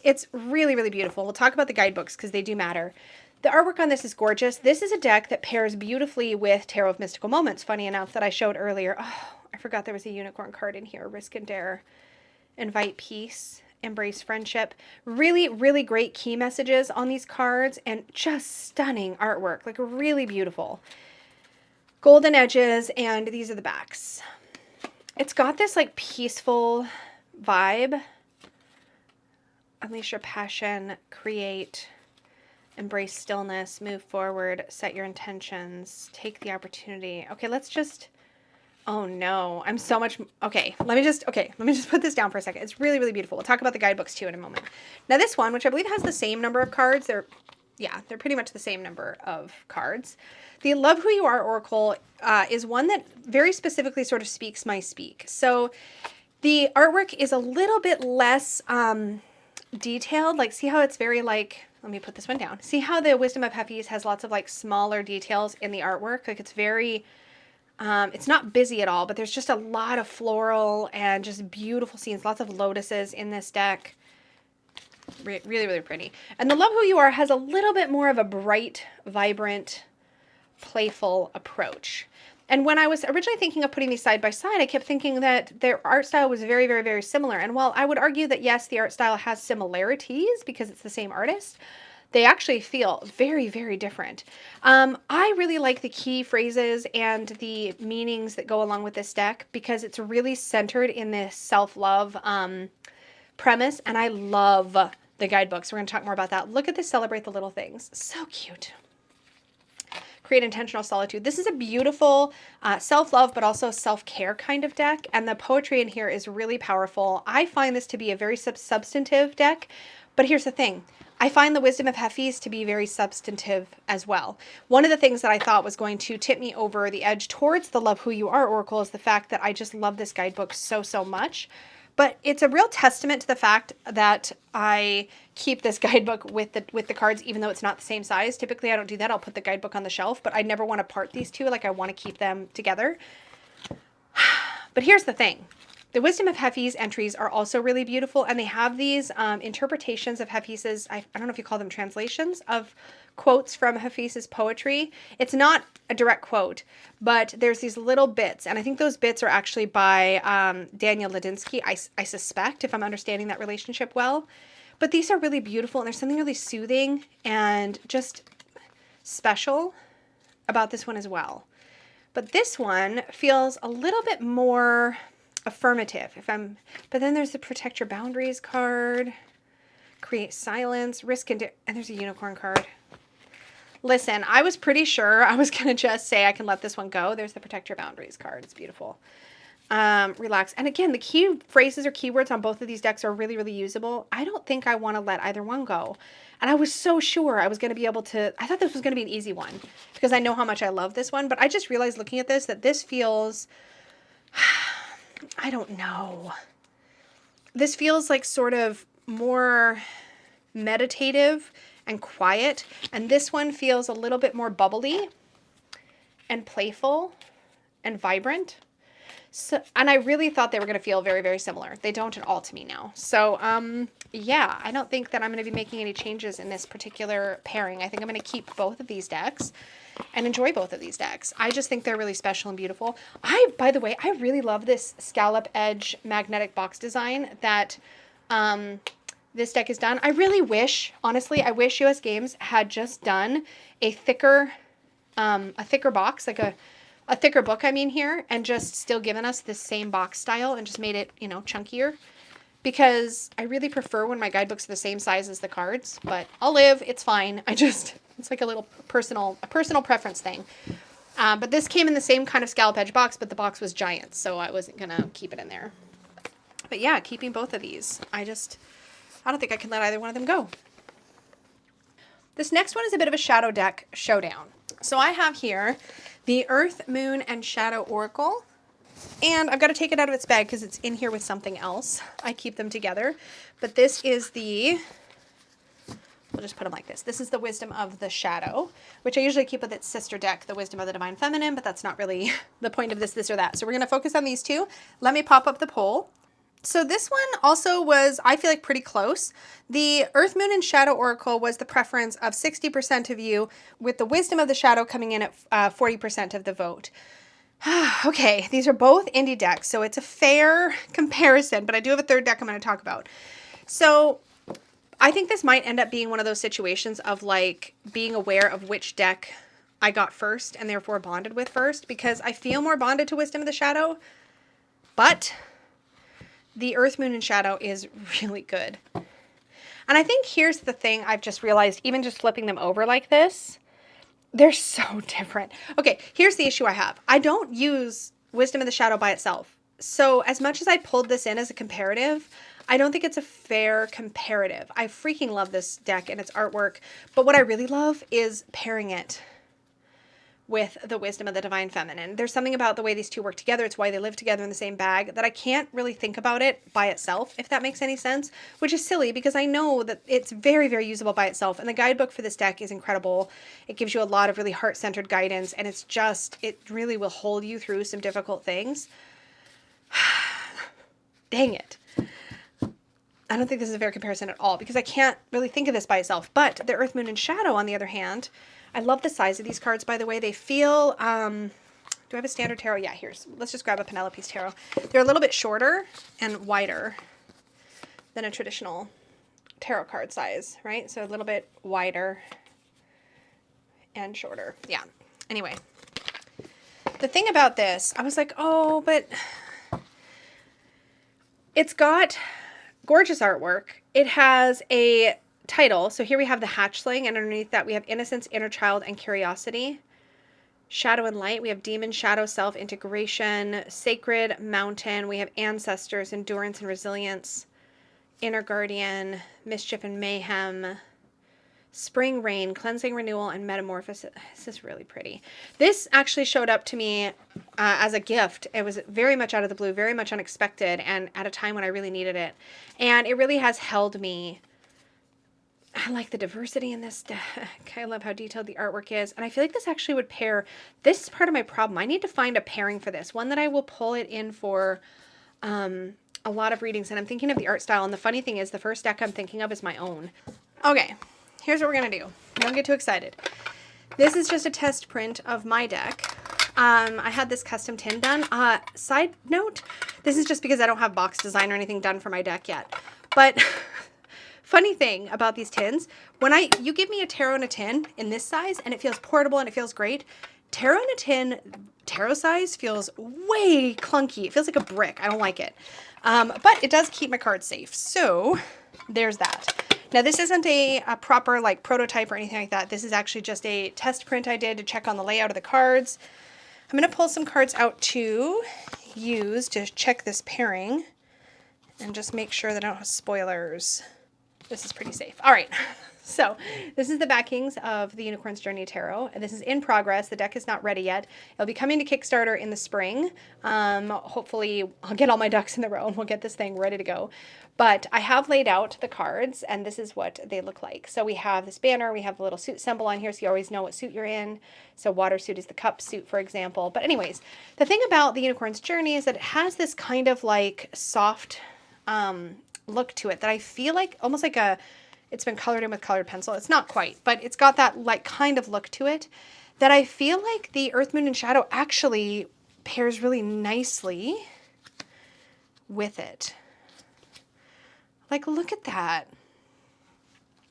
Speaker 1: It's really, really beautiful. We'll talk about the guidebooks because they do matter. The artwork on this is gorgeous. This is a deck that pairs beautifully with Tarot of Mystical Moments. Funny enough, that I showed earlier. Oh, I forgot there was a unicorn card in here. Risk and Dare. Invite Peace. Embrace Friendship. Really, really great key messages on these cards and just stunning artwork. Like really beautiful. Golden edges, and these are the backs. It's got this like peaceful vibe. Unleash your passion. Create. Embrace stillness, move forward, set your intentions, take the opportunity. Okay, let's just, oh no, I'm so much, okay, let me just put this down for a second. It's really, really beautiful. We'll talk about the guidebooks too in a moment. Now this one, which I believe has the same number of cards, they're pretty much the same number of cards. The Love Who You Are Oracle is one that very specifically sort of speaks my speak. So the artwork is a little bit less detailed. Like, see how it's very like, let me put this one down. See how the Wisdom of Hafiz has lots of like smaller details in the artwork? Like it's very, it's not busy at all, but there's just a lot of floral and just beautiful scenes. Lots of lotuses in this deck. Really, really pretty. And the Love Who You Are has a little bit more of a bright, vibrant, playful approach. And when I was originally thinking of putting these side by side, I kept thinking that their art style was very, very, very similar. And while I would argue that, yes, the art style has similarities because it's the same artist, they actually feel very, very different. I really like the key phrases and the meanings that go along with this deck because it's really centered in this self-love premise. And I love the guidebooks. We're going to talk more about that. Look at this, Celebrate the Little Things. So cute. Create Intentional Solitude. This is a beautiful self-love, but also self-care kind of deck. And the poetry in here is really powerful. I find this to be a very substantive deck. But here's the thing. I find the Wisdom of Hafiz to be very substantive as well. One of the things that I thought was going to tip me over the edge towards the Love Who You Are Oracle is the fact that I just love this guidebook so, so much. But it's a real testament to the fact that I keep this guidebook with the cards, even though it's not the same size. Typically, I don't do that. I'll put the guidebook on the shelf, but I never want to part these two. Like, I want to keep them together. But here's the thing. The Wisdom of Hafiz entries are also really beautiful, and they have these interpretations of Hafiz's, I don't know if you call them translations, of quotes from Hafiz's poetry. It's not a direct quote, but there's these little bits, and I think those bits are actually by Daniel Ladinsky, I suspect, if I'm understanding that relationship well. But these are really beautiful, and there's something really soothing and just special about this one as well. But this one feels a little bit more affirmative, but then there's the Protect Your Boundaries card, Create Silence, Risk and there's a unicorn card. Listen, I was pretty sure I was going to just say I can let this one go. There's the Protect Your Boundaries card. It's beautiful. Relax. And again, the key phrases or keywords on both of these decks are really, really usable. I don't think I want to let either one go. And I was so sure I was going to be able to, I thought this was going to be an easy one because I know how much I love this one, but I just realized looking at this that this feels, I don't know. This feels like sort of more meditative and quiet. And this one feels a little bit more bubbly and playful and vibrant. So, and I really thought they were going to feel very, very similar. They don't at all to me now. So, yeah, I don't think that I'm going to be making any changes in this particular pairing. I think I'm going to keep both of these decks and enjoy both of these decks. I just think they're really special and beautiful. By the way, I really love this scallop edge magnetic box design that this deck has done. I really wish, honestly, I wish US Games had just done a thicker box, like a thicker book, I mean here, and just still given us this same box style and just made it, you know, chunkier. Because I really prefer when my guidebooks are the same size as the cards, but I'll live, it's fine. It's like a little personal preference thing. But this came in the same kind of scallop edge box, but the box was giant, so I wasn't gonna keep it in there. But yeah, keeping both of these. I don't think I can let either one of them go. This next one is a bit of a shadow deck showdown. So I have here the Earth, Moon, and Shadow Oracle. And I've got to take it out of its bag because it's in here with something else. I keep them together. But this is we'll just put them like this. This is the Wisdom of the Shadow, which I usually keep with its sister deck, the Wisdom of the Divine Feminine, but that's not really the point of this or that. So we're going to focus on these two. Let me pop up the poll. So this one also was, I feel like, pretty close. The Earth, Moon, and Shadow Oracle was the preference of 60% of you, with the Wisdom of the Shadow coming in at 40% of the vote. Okay, these are both indie decks, so it's a fair comparison, but I do have a third deck I'm going to talk about. So I think this might end up being one of those situations of like being aware of which deck I got first and therefore bonded with first, because I feel more bonded to Wisdom of the Shadow, but the Earth, Moon, and Shadow is really good. And I think here's the thing I've just realized, even just flipping them over like this, they're so different. Okay, here's the issue I have. I don't use Wisdom of the Shadow by itself. So as much as I pulled this in as a comparative, I don't think it's a fair comparative. I freaking love this deck and its artwork, but what I really love is pairing it with the Wisdom of the Divine Feminine. There's something about the way these two work together, it's why they live together in the same bag, that I can't really think about it by itself, if that makes any sense, which is silly because I know that it's very, very usable by itself. And the guidebook for this deck is incredible. It gives you a lot of really heart-centered guidance, and it really will hold you through some difficult things. Dang it. I don't think this is a fair comparison at all because I can't really think of this by itself. But the Earth, Moon, and Shadow, on the other hand, I love the size of these cards, by the way. They feel, do I have a standard tarot? Yeah, let's just grab a Penelope's tarot. They're a little bit shorter and wider than a traditional tarot card size, right? So a little bit wider and shorter. Yeah. Anyway, the thing about this, I was like, oh, but it's got gorgeous artwork. It has a title. So here we have the hatchling, and underneath that we have innocence, inner child, and curiosity. Shadow and light. We have demon, shadow, self, integration, sacred, mountain. We have ancestors, endurance and resilience, inner guardian, mischief and mayhem, spring, rain, cleansing, renewal, and metamorphosis. This is really pretty. This actually showed up to me as a gift. It was very much out of the blue, very much unexpected, and at a time when I really needed it. And it really has held me. I like the diversity in this deck. I love how detailed the artwork is. And I feel like this actually would pair. This is part of my problem. I need to find a pairing for this. One that I will pull it in for a lot of readings. And I'm thinking of the art style. And the funny thing is the first deck I'm thinking of is my own. Okay, here's what we're going to do. Don't get too excited. This is just a test print of my deck. I had this custom tin done. Side note, this is just because I don't have box design or anything done for my deck yet. But funny thing about these tins, when you give me a tarot in a tin in this size and it feels portable and it feels great, tarot in a tin, tarot size feels way clunky. It feels like a brick. I don't like it. But it does keep my cards safe. So there's that. Now this isn't a proper like prototype or anything like that. This is actually just a test print I did to check on the layout of the cards. I'm going to pull some cards out to use to check this pairing and just make sure that I don't have spoilers. This is pretty safe. All right. So this is the backings of the Unicorn's Journey Tarot. This is in progress. The deck is not ready yet. It'll be coming to Kickstarter in the spring. Hopefully I'll get all my ducks in a row and we'll get this thing ready to go. But I have laid out the cards and this is what they look like. So we have this banner. We have a little suit symbol on here so you always know what suit you're in. So water suit is the cup suit, for example. But anyways, the thing about the Unicorn's Journey is that it has this kind of like soft look to it that I feel like almost like it's been colored in with colored pencil. It's not quite, but it's got that like kind of look to it that I feel like the Earth, Moon, and Shadow actually pairs really nicely with it. Like, look at that.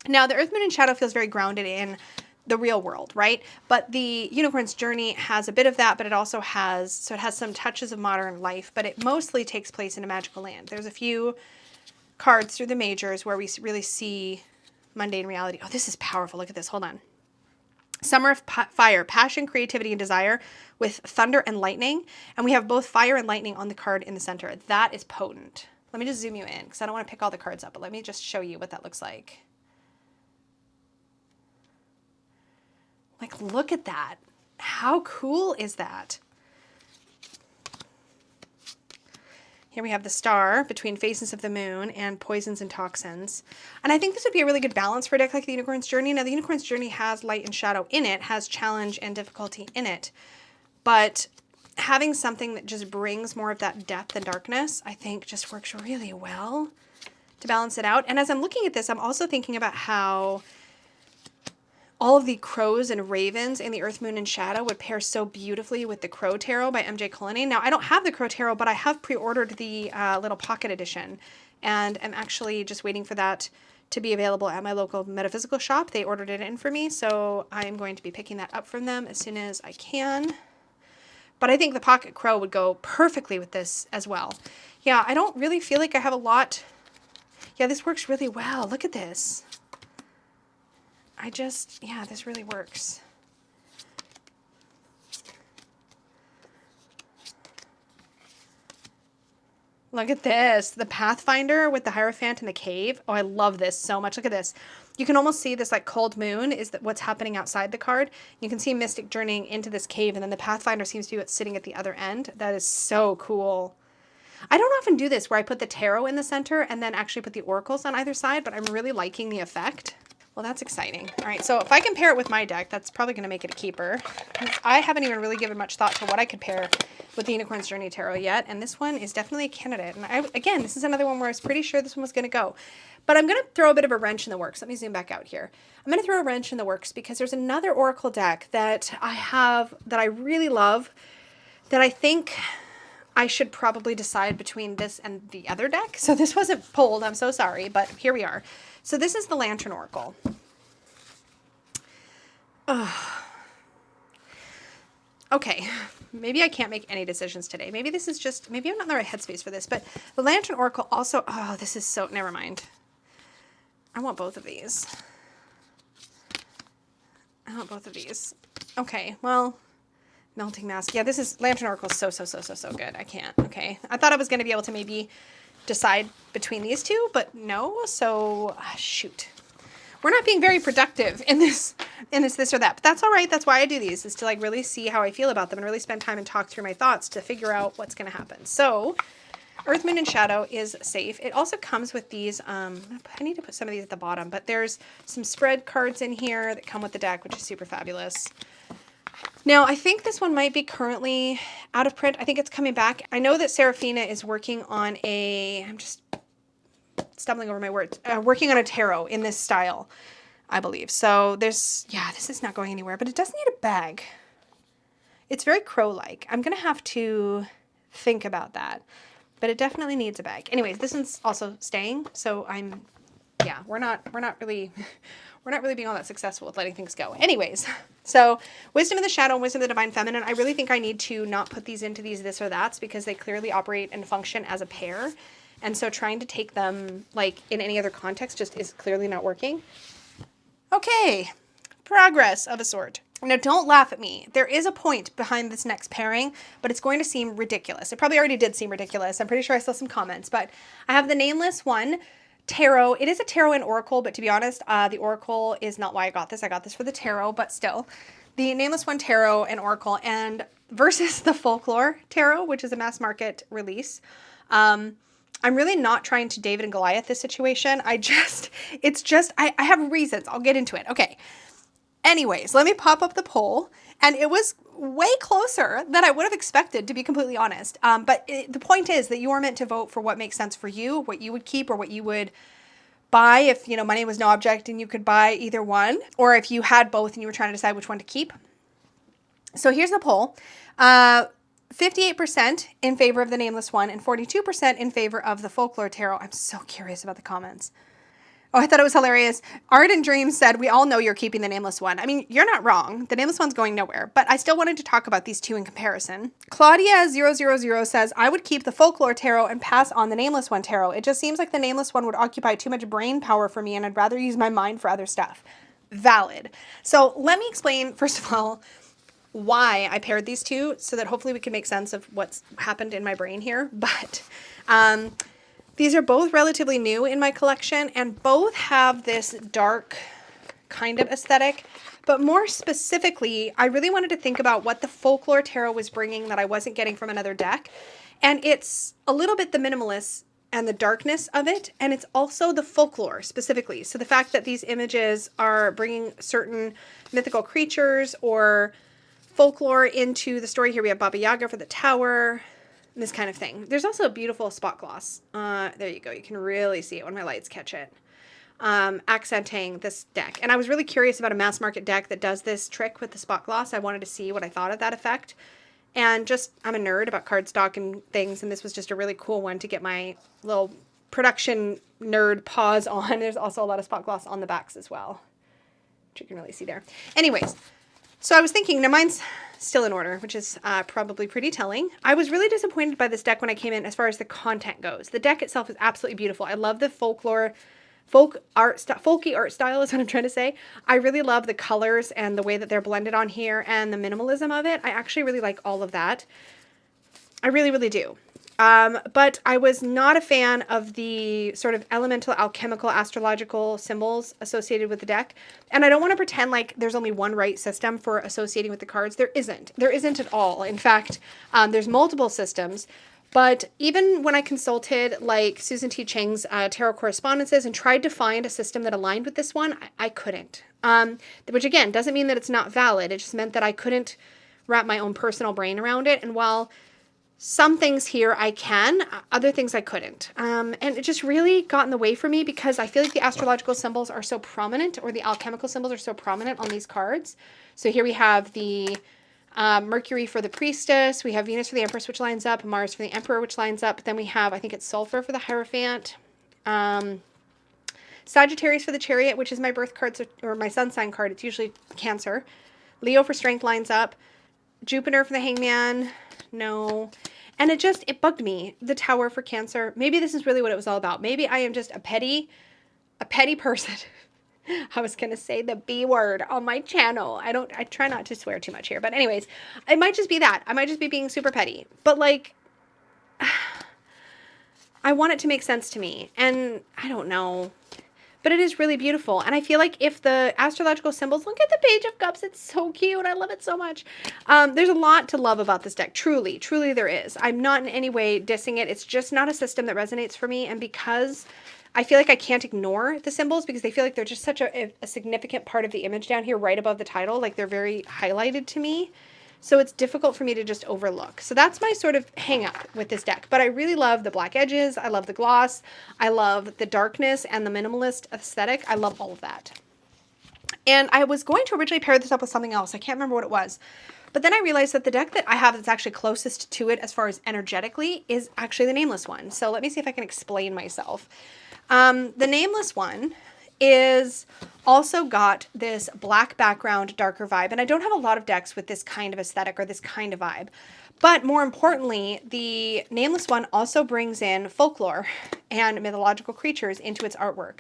Speaker 1: Now, the Earth, Moon, and Shadow feels very grounded in the real world, right? But the Unicorn's Journey has a bit of that, but it also has, so it has some touches of modern life, but it mostly takes place in a magical land. There's a few cards through the majors where we really see mundane reality. Oh, this is powerful. Look at this. Hold on. Summer of Fire, passion, creativity, and desire with thunder and lightning. And we have both fire and lightning on the card in the center. That is potent. Let me just zoom you in because I don't want to pick all the cards up, but let me just show you what that looks like. Like, look at that. How cool is that? Here we have the star between Phases of the Moon and Poisons and Toxins. And I think this would be a really good balance for a deck like the Unicorn's Journey. Now, the Unicorn's Journey has light and shadow in it, has challenge and difficulty in it. But having something that just brings more of that depth and darkness, I think just works really well to balance it out. And as I'm looking at this, I'm also thinking about how all of the crows and ravens in the Earth, Moon, and Shadow would pair so beautifully with the Crow Tarot by MJ Cullinane. Now, I don't have the Crow Tarot, but I have pre-ordered the little pocket edition, and I'm actually just waiting for that to be available at my local metaphysical shop. They ordered it in for me, so I'm going to be picking that up from them as soon as I can. But I think the Pocket Crow would go perfectly with this as well. Yeah, I don't really feel like I have a lot. Yeah, this works really well. Look at this. Yeah, this really works. Look at this, the Pathfinder with the Hierophant in the cave. Oh, I love this so much. Look at this. You can almost see this like cold moon is what's happening outside the card. You can see Mystic journeying into this cave, and then the Pathfinder seems to be what's sitting at the other end. That is so cool. I don't often do this where I put the tarot in the center and then actually put the oracles on either side, but I'm really liking the effect. Well, that's exciting. All right, so if I can pair it with my deck, that's probably going to make it a keeper. I haven't even really given much thought to what I could pair with the Unicorn's Journey Tarot yet, and this one is definitely a candidate. And again, this is another one where I was pretty sure this one was going to go. But I'm going to throw a bit of a wrench in the works. Let me zoom back out here. I'm going to throw a wrench in the works because there's another oracle deck that I have that I really love that I think I should probably decide between this and the other deck. So this wasn't pulled, I'm so sorry, but here we are. So this is the Lantern Oracle. Okay, maybe I can't make any decisions today. Maybe this is just, maybe I'm not in the right headspace for this, but the Lantern Oracle also, oh, this is so, never mind. I want both of these. I want both of these. Okay, well, Melting Mask. Yeah, this is, Lantern Oracle is so good. I can't, okay. I thought I was going to be able to maybe decide between these two, but no, so shoot. We're not being very productive in this or that, but that's all right. That's why I do these, is to like really see how I feel about them and really spend time and talk through my thoughts to figure out what's going to happen. So Earth, Moon, and Shadow is safe. It also comes with these, I need to put some of these at the bottom, but there's some spread cards in here that come with the deck, which is super fabulous. Now, I think this one might be currently out of print. I think it's coming back. I know that Serafina is working on I'm just stumbling over my words, working on a tarot in this style, I believe. So this is not going anywhere, but it does need a bag. It's very crow-like. I'm going to have to think about that, but it definitely needs a bag. Anyways, this one's also staying. So we're not really being all that successful with letting things go. Anyways, so Wisdom of the Shadow and Wisdom of the Divine Feminine, I really think I need to not put these into these this or that's because they clearly operate and function as a pair. And so trying to take them like in any other context just is clearly not working. Okay, progress of a sort. Now don't laugh at me. There is a point behind this next pairing, but it's going to seem ridiculous. It probably already did seem ridiculous. I'm pretty sure I saw some comments, but I have the Nameless one. Tarot. It is a tarot and oracle, but to be honest, the oracle is not why I got this. I got this for the tarot, but still. The Nameless one tarot and oracle and versus the Folklore tarot, which is a mass market release. I'm really not trying to David and Goliath this situation. I have reasons. I'll get into it. Okay. Anyways, let me pop up the poll. And it was way closer than I would have expected, to be completely honest. But the point is that you are meant to vote for what makes sense for you, what you would keep or what you would buy if, money was no object and you could buy either one, or if you had both and you were trying to decide which one to keep. So here's the poll. 58% in favor of the Nameless one and 42% in favor of the Folklore Tarot. I'm so curious about the comments. Oh, I thought it was hilarious. Art and Dreams said, we all know you're keeping the Nameless one. I mean, you're not wrong. The Nameless one's going nowhere, but I still wanted to talk about these two in comparison. Claudia000 says, I would keep the Folklore tarot and pass on the Nameless one tarot. It just seems like the Nameless one would occupy too much brain power for me and I'd rather use my mind for other stuff. Valid. So let me explain, first of all, why I paired these two so that hopefully we can make sense of what's happened in my brain here. But these are both relatively new in my collection and both have this dark kind of aesthetic. But more specifically, I really wanted to think about what the Folklore tarot was bringing that I wasn't getting from another deck. And it's a little bit the minimalist and the darkness of it. And it's also the folklore specifically. So the fact that these images are bringing certain mythical creatures or folklore into the story. Here we have Baba Yaga for the tower, this kind of thing. There's also a beautiful spot gloss. There you go. You can really see it when my lights catch it. Accenting this deck. And I was really curious about a mass market deck that does this trick with the spot gloss. I wanted to see what I thought of that effect. And just, I'm a nerd about cardstock and things, and this was just a really cool one to get my little production nerd paws on. There's also a lot of spot gloss on the backs as well, which you can really see there. Anyways, so I was thinking, now mine's still in order, which is probably pretty telling. I was really disappointed by this deck when I came in as far as the content goes. The deck itself is absolutely beautiful. I love the folklore, folky art style is what I'm trying to say. I really love the colors and the way that they're blended on here and the minimalism of it. I actually really like all of that. I really, really do. But I was not a fan of the sort of elemental, alchemical, astrological symbols associated with the deck. And I don't want to pretend like there's only one right system for associating with the cards. There isn't. There isn't at all. In fact, there's multiple systems. But even when I consulted like Susan T. Chang's tarot correspondences and tried to find a system that aligned with this one, I couldn't. Which again, doesn't mean that it's not valid. It just meant that I couldn't wrap my own personal brain around it. And while some things here I can, other things I couldn't. And it just really got in the way for me because I feel like the astrological symbols are so prominent, or the alchemical symbols are so prominent on these cards. So here we have the Mercury for the Priestess, we have Venus for the Empress, which lines up, Mars for the Emperor, which lines up. Then we have, I think it's Sulfur for the Hierophant, Sagittarius for the Chariot, which is my birth card, or my sun sign card. It's usually Cancer. Leo for Strength lines up. Jupiter for the Hangman, no. And it bugged me. The Tower for Cancer. Maybe this is really what it was all about. Maybe I am just a petty person. I was going to say the B word on my channel. I try not to swear too much here. But anyways, it might just be that. I might just be being super petty. But like, I want it to make sense to me. And I don't know. But it is really beautiful. And I feel like if the astrological symbols, look at the Page of Cups. It's so cute. I love it so much. There's a lot to love about this deck. Truly, truly there is. I'm not in any way dissing it. It's just not a system that resonates for me. And because I feel like I can't ignore the symbols because they feel like they're just such a significant part of the image down here right above the title. Like they're very highlighted to me. So it's difficult for me to just overlook. So that's my sort of hang up with this deck. But I really love the black edges. I love the gloss. I love the darkness and the minimalist aesthetic. I love all of that. And I was going to originally pair this up with something else. I can't remember what it was. But then I realized that the deck that I have that's actually closest to it as far as energetically is actually the Nameless one. So let me see if I can explain myself. The Nameless one is also got this black background, darker vibe. And I don't have a lot of decks with this kind of aesthetic or this kind of vibe. But more importantly, the Nameless one also brings in folklore and mythological creatures into its artwork.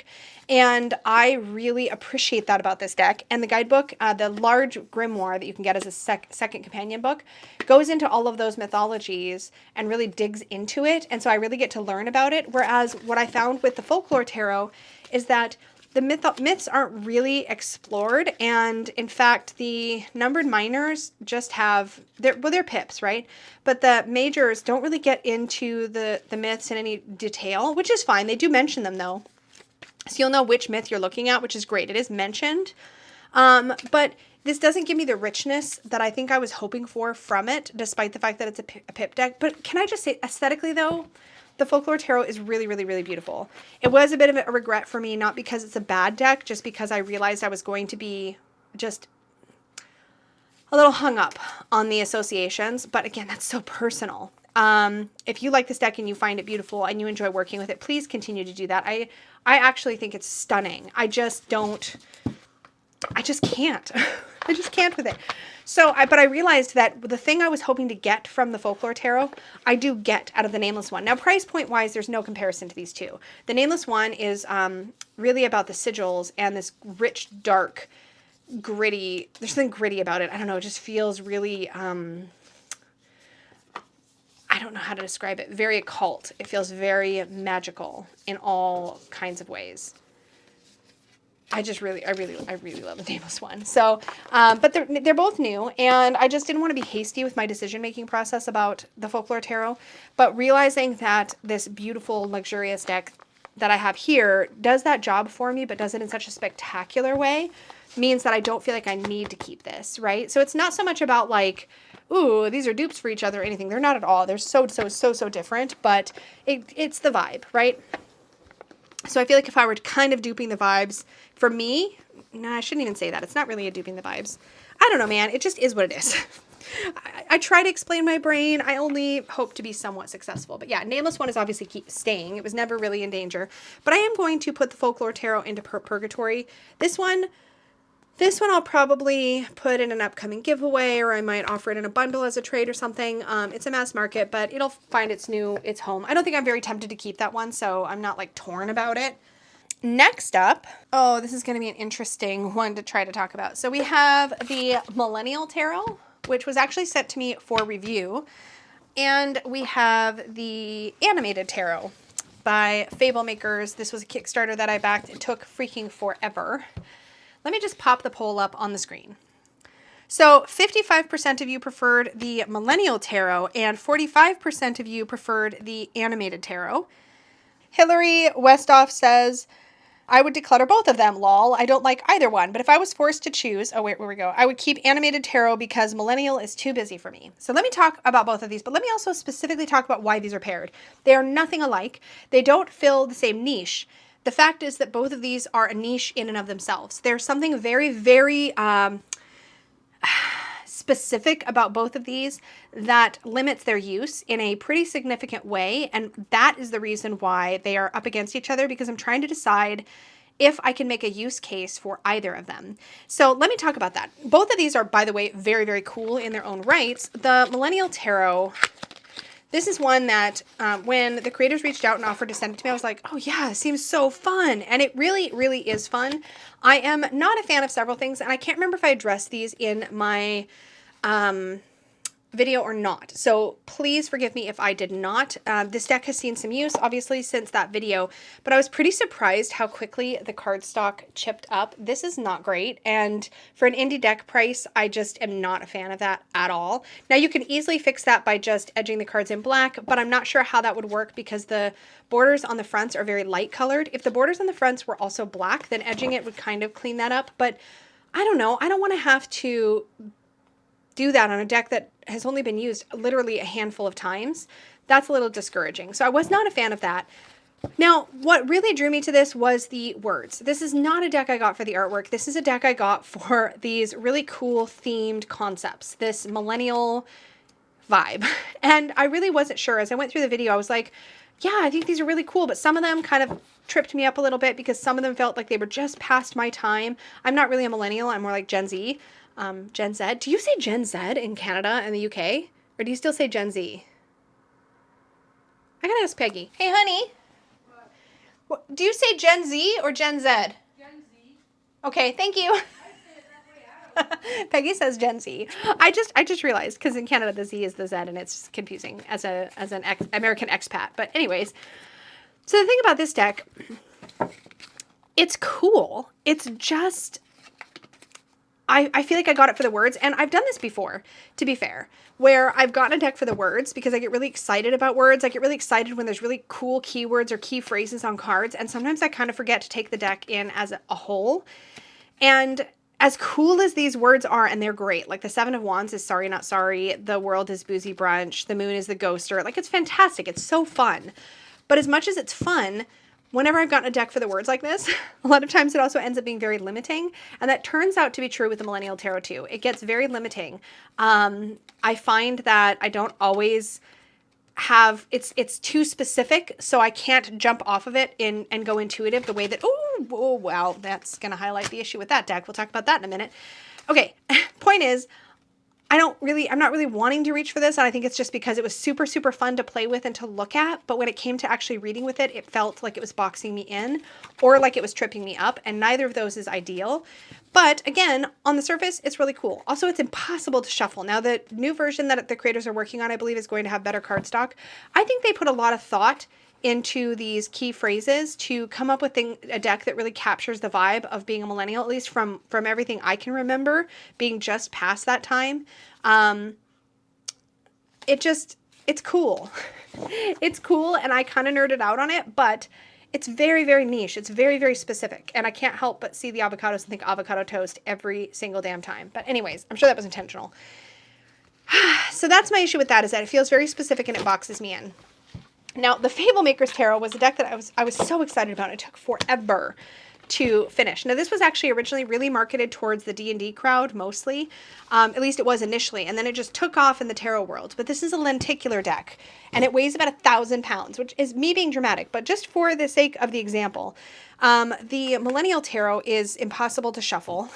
Speaker 1: And I really appreciate that about this deck. And the guidebook, the large grimoire that you can get as a second companion book, goes into all of those mythologies and really digs into it. And so I really get to learn about it. Whereas what I found with the Folklore Tarot is that the myths aren't really explored, and in fact, the numbered minors just have, they're pips, right? But the majors don't really get into the myths in any detail, which is fine. They do mention them, though. So you'll know which myth you're looking at, which is great. It is mentioned. But this doesn't give me the richness that I think I was hoping for from it, despite the fact that it's a pip deck. But can I just say, aesthetically, though, the Folklore Tarot is really, really, really beautiful. It was a bit of a regret for me, not because it's a bad deck, just because I realized I was going to be just a little hung up on the associations. But again, that's so personal. If you like this deck and you find it beautiful and you enjoy working with it, please continue to do that. I actually think it's stunning. I just can't. I just can't with it. So, but I realized that the thing I was hoping to get from the Folklore Tarot, I do get out of the Nameless one. Now, price point wise, there's no comparison to these two. The Nameless one is really about the sigils and this rich, dark, gritty, there's something gritty about it. I don't know, it just feels really, I don't know how to describe it, very occult. It feels very magical in all kinds of ways. I really love the Nameless one. So, but they're both new, and I just didn't want to be hasty with my decision-making process about the Folklore Tarot, but realizing that this beautiful, luxurious deck that I have here does that job for me, but does it in such a spectacular way, means that I don't feel like I need to keep this, right? So it's not so much about like, ooh, these are dupes for each other or anything. They're not at all. They're so different, but it's the vibe, right? So I feel like if I were kind of duping the vibes, for me, no, I shouldn't even say that. It's not really a duping the vibes. I don't know, man. It just is what it is. I try to explain my brain. I only hope to be somewhat successful. But yeah, Nameless one is obviously staying. It was never really in danger. But I am going to put the Folklore Tarot into purgatory. This one I'll probably put in an upcoming giveaway, or I might offer it in a bundle as a trade or something. It's a mass market, but it'll find its home. I don't think I'm very tempted to keep that one, so I'm not like torn about it. Next up, oh, this is going to be an interesting one to try to talk about. So we have the Millenial Tarot, which was actually sent to me for review. And we have the Animated Tarot by Fable Makers. This was a Kickstarter that I backed. It took freaking forever. Let me just pop the poll up on the screen. So 55% of you preferred the Millenial Tarot and 45% of you preferred the Animated Tarot. Hillary Westhoff says, I would declutter both of them, lol. I don't like either one, but if I was forced to choose, oh wait, where we go, I would keep Animated Tarot because Millenial is too busy for me. So let me talk about both of these, but let me also specifically talk about why these are paired. They are nothing alike. They don't fill the same niche. The fact is that both of these are a niche in and of themselves. There's something very, very specific about both of these that limits their use in a pretty significant way, and that is the reason why they are up against each other, because I'm trying to decide if I can make a use case for either of them. So let me talk about that. Both of these are, by the way, very, very cool in their own rights. The Millenial Tarot, this is one that when the creators reached out and offered to send it to me, I was like, oh yeah, it seems so fun. And it really, really is fun. I am not a fan of several things, and I can't remember if I addressed these in my video or not. So please forgive me if I did not. This deck has seen some use, obviously, since that video, but I was pretty surprised how quickly the cardstock chipped up. This is not great, and for an indie deck price, I just am not a fan of that at all. Now, you can easily fix that by just edging the cards in black, but I'm not sure how that would work because the borders on the fronts are very light colored. If the borders on the fronts were also black, then edging it would kind of clean that up, but I don't know. I don't want to have to do that on a deck that has only been used literally a handful of times. That's a little discouraging. So I was not a fan of that. Now, what really drew me to this was the words. This is not a deck I got for the artwork. This is a deck I got for these really cool themed concepts, this millennial vibe. And I really wasn't sure. As I went through the video, I was like, yeah, I think these are really cool, but some of them kind of tripped me up a little bit because some of them felt like they were just past my time. I'm not really a millennial. I'm more like Gen Z. Gen Z. Do you say Gen Z in Canada and the UK? Or do you still say Gen Z? I gotta ask Peggy. Hey, honey. What? Do you say Gen Z or Gen Z? Gen Z. Okay, thank you. I say it that way. I don't know. Peggy says Gen Z. I just realized, because in Canada the Z is the Z and it's confusing as an American expat. But anyways, so the thing about this deck, it's cool. It's just, I feel like I got it for the words, and I've done this before, to be fair, where I've gotten a deck for the words because I get really excited about words. I get really excited when there's really cool keywords or key phrases on cards, and sometimes I kind of forget to take the deck in as a whole. And as cool as these words are, and they're great, like the Seven of Wands is sorry, not sorry, the world is boozy brunch, the moon is the ghoster, like it's fantastic, it's so fun. But as much as it's fun, whenever I've gotten a deck for the words like this, a lot of times it also ends up being very limiting. And that turns out to be true with the Millenial Tarot too. It gets very limiting. I find that I don't always it's too specific, so I can't jump off of it and go intuitive the way that, oh, wow, that's going to highlight the issue with that deck. We'll talk about that in a minute. Okay, point is, I'm not really wanting to reach for this, and I think it's just because it was super, super fun to play with and to look at, but when it came to actually reading with it, it felt like it was boxing me in or like it was tripping me up, and neither of those is ideal. But again, on the surface, it's really cool. Also, it's impossible to shuffle. Now, the new version that the creators are working on, I believe, is going to have better cardstock. I think they put a lot of thought into these key phrases to come up with a deck that really captures the vibe of being a millennial, at least from everything I can remember, being just past that time. It's cool. It's cool, and I kind of nerded out on it, but it's very, very niche. It's very, very specific, and I can't help but see the avocados and think avocado toast every single damn time. But anyways, I'm sure that was intentional. So that's my issue with that, is that it feels very specific and it boxes me in. Now, the Fable Maker's Tarot was a deck that I was so excited about. It took forever to finish. Now, this was actually originally really marketed towards the D&D crowd, mostly. At least it was initially, and then it just took off in the tarot world. But this is a lenticular deck, and it weighs about 1,000 pounds, which is me being dramatic, but just for the sake of the example. The Millennial Tarot is impossible to shuffle.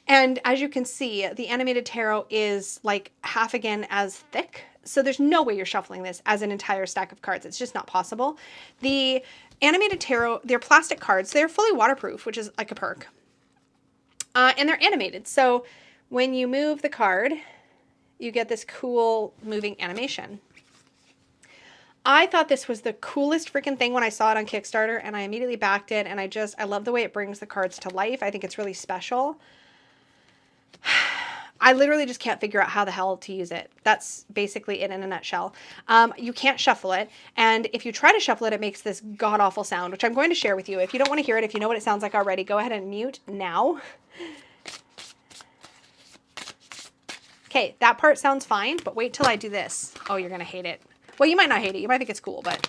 Speaker 1: And as you can see, the animated tarot is like half again as thick. So there's no way you're shuffling this as an entire stack of cards. It's just not possible. The animated tarot, they're plastic cards. They're fully waterproof, which is like a perk. And they're animated. So when you move the card, you get this cool moving animation. I thought this was the coolest freaking thing when I saw it on Kickstarter, and I immediately backed it. And I love the way it brings the cards to life. I think it's really special. I literally just can't figure out how the hell to use it. That's basically it in a nutshell. You can't shuffle it. And if you try to shuffle it, it makes this god-awful sound, which I'm going to share with you. If you don't want to hear it, if you know what it sounds like already, go ahead and mute now. Okay, that part sounds fine, but wait till I do this. Oh, you're going to hate it. Well, you might not hate it. You might think it's cool, but...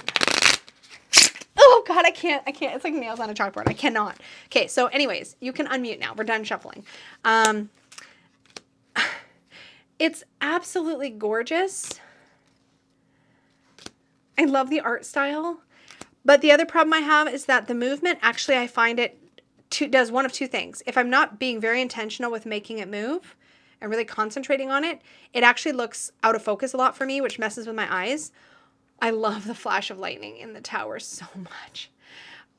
Speaker 1: Oh, God, I can't. It's like nails on a chalkboard. I cannot. Okay, so anyways, you can unmute now. We're done shuffling. It's absolutely gorgeous. I love the art style. But the other problem I have is that the movement, actually, I find it does one of two things. If I'm not being very intentional with making it move and really concentrating on it, it actually looks out of focus a lot for me, which messes with my eyes. I love the flash of lightning in the tower so much.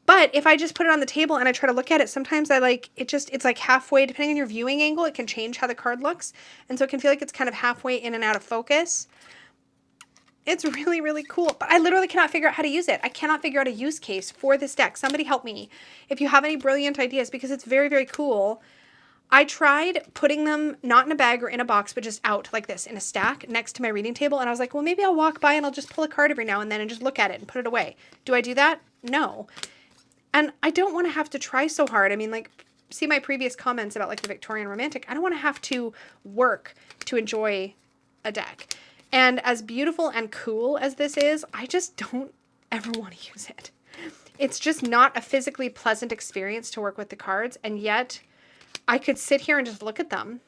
Speaker 1: But if I just put it on the table and I try to look at it, sometimes it's like halfway, depending on your viewing angle, it can change how the card looks. And so it can feel like it's kind of halfway in and out of focus. It's really, really cool. But I literally cannot figure out how to use it. I cannot figure out a use case for this deck. Somebody help me if you have any brilliant ideas, because it's very, very cool. I tried putting them not in a bag or in a box, but just out like this in a stack next to my reading table. And I was like, well, maybe I'll walk by and I'll just pull a card every now and then and just look at it and put it away. Do I do that? No. And I don't want to have to try so hard. I mean, like, see my previous comments about like the Victorian romantic. I don't want to have to work to enjoy a deck. And as beautiful and cool as this is, I just don't ever want to use it. It's just not a physically pleasant experience to work with the cards. And yet I could sit here and just look at them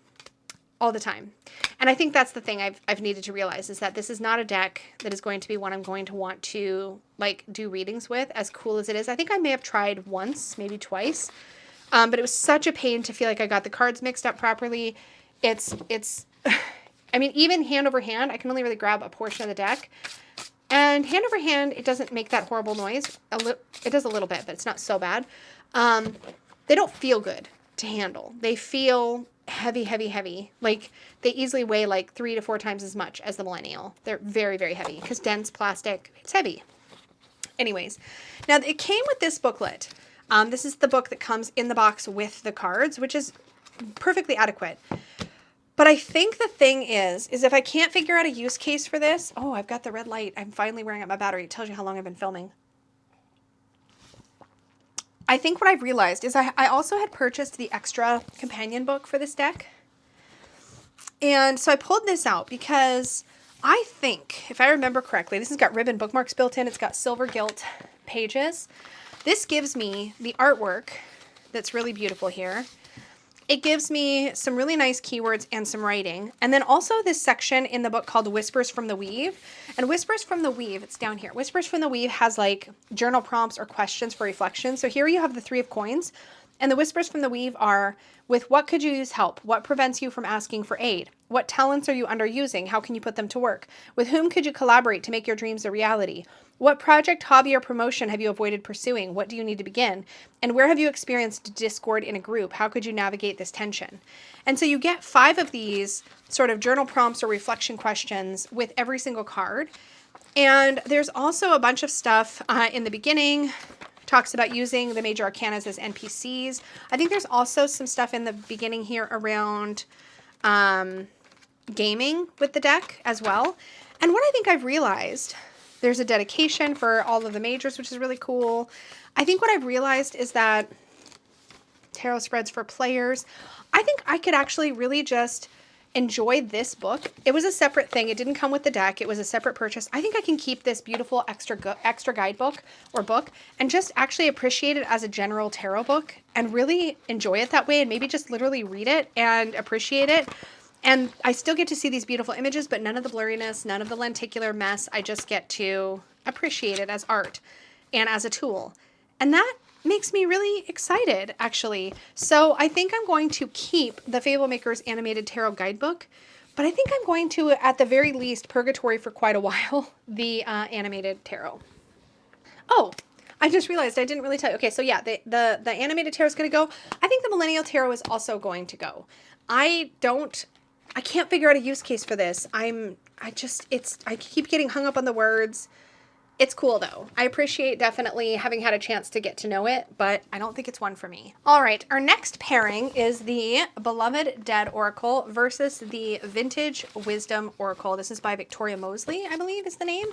Speaker 1: all the time. And I think that's the thing I've needed to realize, is that this is not a deck that is going to be one I'm going to want to like do readings with, as cool as it is. I think I may have tried once, maybe twice, but it was such a pain to feel like I got the cards mixed up properly. It's I mean, even hand over hand, I can only really grab a portion of the deck. And hand over hand, it doesn't make that horrible noise. It does a little bit, but it's not so bad. They don't feel good to handle. They feel heavy, heavy, heavy. Like, they easily weigh like 3 to 4 times as much as the Millennial. They're very, very heavy because dense plastic, it's heavy. Anyways, now it came with this booklet. This is the book that comes in the box with the cards, which is perfectly adequate. But I think the thing is if I can't figure out a use case for this, oh, I've got the red light. I'm finally wearing out my battery. It tells you how long I've been filming. I think what I've realized is I also had purchased the extra companion book for this deck. And so I pulled this out because I think, if I remember correctly, this has got ribbon bookmarks built in. It's got silver gilt pages. This gives me the artwork that's really beautiful here. it gives me some really nice keywords and some writing. And then also this section in the book called Whispers from the Weave. And Whispers from the Weave, it's down here. Whispers from the Weave has like journal prompts or questions for reflection. So here you have the 3 of coins. And the Whispers from the Weave are, with what could you use help? What prevents you from asking for aid? What talents are you underusing? How can you put them to work? With whom could you collaborate to make your dreams a reality? What project, hobby, or promotion have you avoided pursuing? What do you need to begin? And where have you experienced discord in a group? How could you navigate this tension? And so you get 5 of these sort of journal prompts or reflection questions with every single card. And there's also a bunch of stuff in the beginning. Talks about using the major arcanas as NPCs. I think there's also some stuff in the beginning here around gaming with the deck as well. And what I think I've realized, there's a dedication for all of the majors, which is really cool. I think what I've realized is that tarot spreads for players, I think I could actually really just enjoy this book. It was a separate thing. It didn't come with the deck. It was a separate purchase. I think I can keep this beautiful extra guidebook or book and just actually appreciate it as a general tarot book and really enjoy it that way, and maybe just literally read it and appreciate it. And I still get to see these beautiful images, but none of the blurriness, none of the lenticular mess. I just get to appreciate it as art and as a tool. And that makes me really excited, actually. So I think I'm going to keep the Fable Makers Animated Tarot Guidebook, but I think I'm going to, at the very least, purgatory for quite a while, the animated tarot. Oh, I just realized I didn't really tell you. Okay, so yeah, the animated tarot is going to go. I think the Millennial Tarot is also going to go. I can't figure out a use case for this. I keep getting hung up on the words. It's cool though. I appreciate definitely having had a chance to get to know it, but I don't think it's one for me. All right, our next pairing is the Beloved Dead Oracle versus the Vintage Wisdom Oracle. This is by Victoria Mosley, I believe is the name.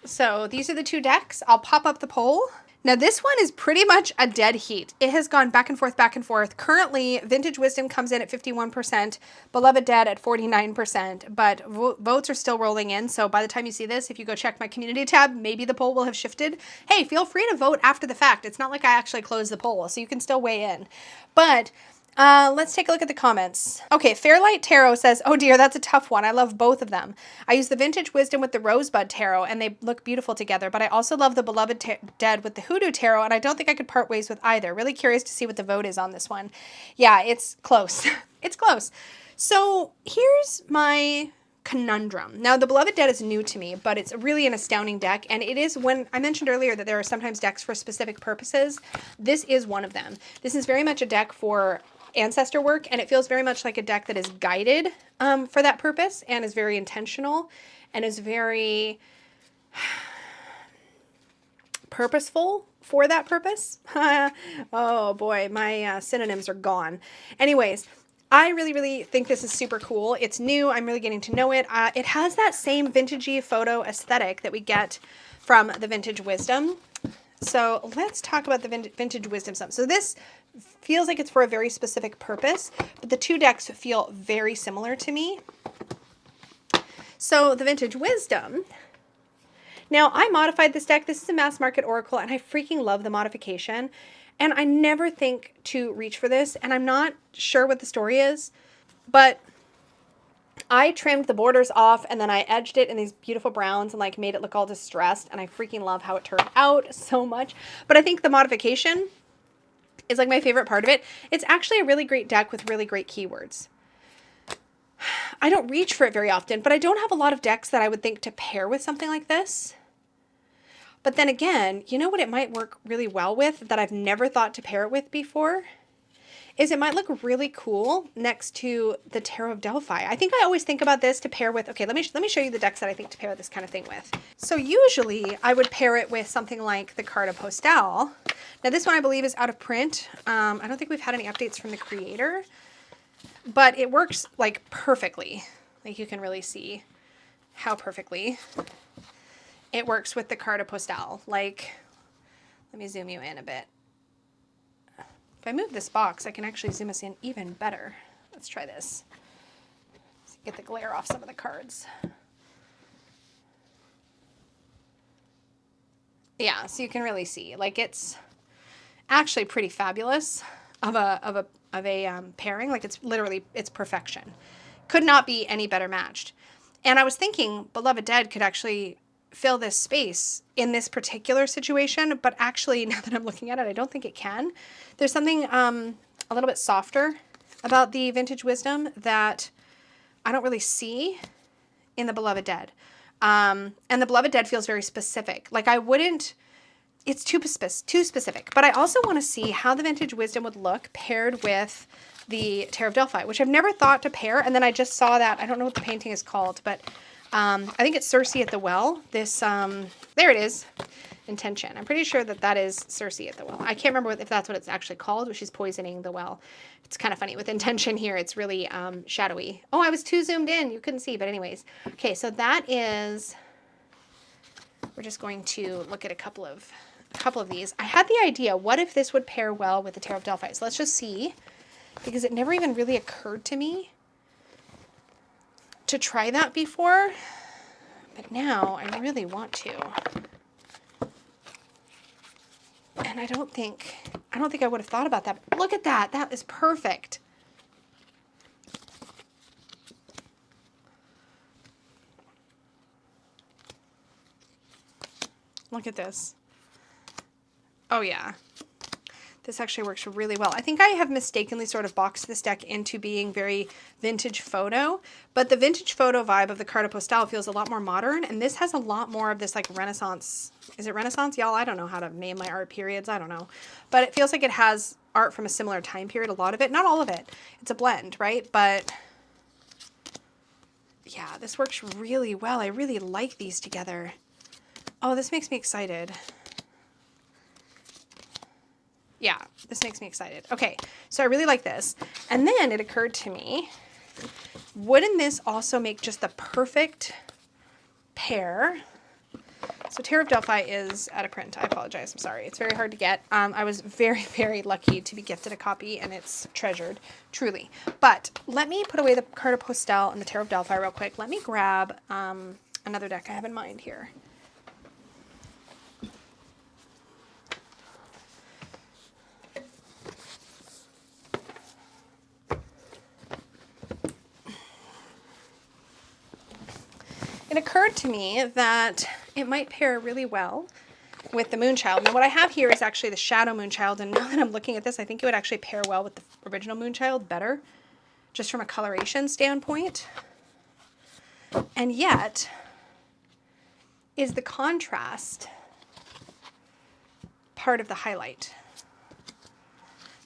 Speaker 1: So these are the 2 decks. I'll pop up the poll. Now this one is pretty much a dead heat. It has gone back and forth, back and forth. Currently, Vintage Wisdom comes in at 51%, Beloved Dead at 49%, but votes are still rolling in. So by the time you see this, if you go check my community tab, maybe the poll will have shifted. Hey, feel free to vote after the fact. It's not like I actually closed the poll, so you can still weigh in. But let's take a look at the comments. Okay, Fairlight Tarot says, oh dear, that's a tough one. I love both of them. I use the Vintage Wisdom with the Rosebud Tarot, and they look beautiful together, but I also love the Beloved Dead with the Hoodoo Tarot, and I don't think I could part ways with either. Really curious to see what the vote is on this one. Yeah, it's close. It's close. So here's my conundrum. Now, the Beloved Dead is new to me, but it's really an astounding deck, and it is, when I mentioned earlier that there are sometimes decks for specific purposes, this is one of them. This is very much a deck for ancestor work, and it feels very much like a deck that is guided for that purpose and is very intentional and is very purposeful for that purpose. Oh boy, my synonyms are gone. Anyways, I really, really think this is super cool. It's new. I'm really getting to know it. It has that same vintagey photo aesthetic that we get from the Vintage Wisdom. So let's talk about the Vintage Wisdom some. So this feels like it's for a very specific purpose, but the 2 decks feel very similar to me. So the Vintage Wisdom. Now, I modified this deck. This is a mass market oracle, and I freaking love the modification. And I never think to reach for this, and I'm not sure what the story is, but I trimmed the borders off, and then I edged it in these beautiful browns and like made it look all distressed, and I freaking love how it turned out so much. But I think the modification is like my favorite part of it. It's actually a really great deck with really great keywords. I don't reach for it very often, but I don't have a lot of decks that I would think to pair with something like this. But then again, you know what it might work really well with that I've never thought to pair it with before? Is it might look really cool next to the Tarot of Delphi. I think I always think about this to pair with, okay, let me show you the decks that I think to pair this kind of thing with. So usually I would pair it with something like the Carte Postale. Now this one I believe is out of print. I don't think we've had any updates from the creator, but it works like perfectly. Like you can really see how perfectly it works with the Carte Postale. Like, let me zoom you in a bit. If I move this box, I can actually zoom us in even better. Let's try this. Let's get the glare off some of the cards. Yeah, so you can really see, like it's actually pretty fabulous of a pairing. Like it's literally, it's perfection. Could not be any better matched. And I was thinking Beloved Dead could actually fill this space in this particular situation, but actually now that I'm looking at it, I don't think it can. There's something a little bit softer about the Vintage Wisdom that I don't really see in the Beloved Dead. And the Beloved Dead feels very specific. Like I wouldn't, it's too specific, but I also want to see how the Vintage Wisdom would look paired with the Tarot of Delphi, which I've never thought to pair. And then I just saw that, I don't know what the painting is called, but I think it's Circe at the Well. This, there it is, Intention. I'm pretty sure that that is Circe at the Well. I can't remember if that's what it's actually called, but she's poisoning the well. It's kind of funny. With Intention here, it's really shadowy. Oh, I was too zoomed in. You couldn't see, but anyways. Okay, so that is, we're just going to look at a couple of these. I had the idea, what if this would pair well with the Tarot of Delphi? So let's just see, because it never even really occurred to me to try that before, but now I really want to. And I don't think I would have thought about that. But look at that. That is perfect. Look at this. Oh yeah. This actually works really well. I think I have mistakenly sort of boxed this deck into being very vintage photo, but the vintage photo vibe of the Carte Postale feels a lot more modern, and this has a lot more of this like Renaissance. Is it Renaissance, y'all? I don't know how to name my art periods. I don't know. But it feels like it has art from a similar time period, a lot of it. Not all of it. It's a blend, right? But yeah, this works really well. I really like these together. Oh, this makes me excited. Yeah, this makes me excited. Okay, so I really like this. And then it occurred to me, wouldn't this also make just the perfect pair? So Tarot of Delphi is out of print. I apologize. I'm sorry. It's very hard to get. I was very, very lucky to be gifted a copy, and it's treasured, truly. But let me put away the Carte Postale and the Tarot of Delphi real quick. Let me grab another deck I have in mind here. It occurred to me that it might pair really well with the Moonchild. Now what I have here is actually the Shadow Moonchild, and now that I'm looking at this, I think it would actually pair well with the original Moonchild better, just from a coloration standpoint. And yet, is the contrast part of the highlight?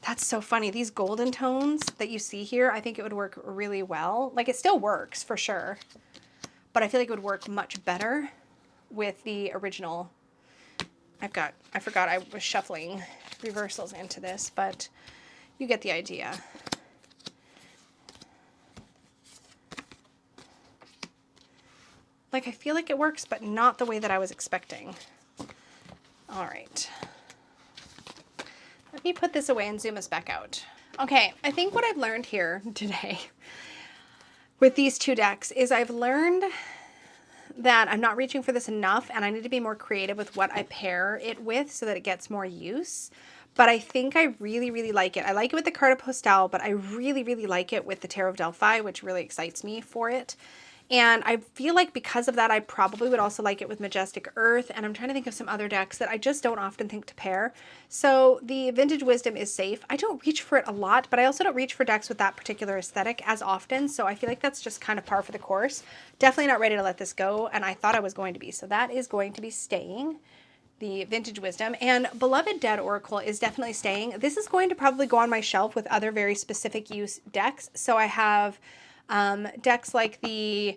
Speaker 1: That's so funny. These golden tones that you see here, I think it would work really well. Like, it still works for sure, but I feel like it would work much better with the original. I forgot I was shuffling reversals into this, but you get the idea. Like, I feel like it works, but not the way that I was expecting. All right. Let me put this away and zoom us back out. Okay, I think what I've learned here today with these two decks is I've learned that I'm not reaching for this enough, and I need to be more creative with what I pair it with so that it gets more use. But I think I really, really like it. I like it with the Carte Postale, but I really, really like it with the Tarot of Delphi, which really excites me for it. And I feel like because of that, I probably would also like it with Majestic Earth. And I'm trying to think of some other decks that I just don't often think to pair. So the Vintage Wisdom is safe. I don't reach for it a lot, but I also don't reach for decks with that particular aesthetic as often. So I feel like that's just kind of par for the course. Definitely not ready to let this go. And I thought I was going to be. So that is going to be staying, the Vintage Wisdom. And Beloved Dead Oracle is definitely staying. This is going to probably go on my shelf with other very specific use decks. So I have decks like the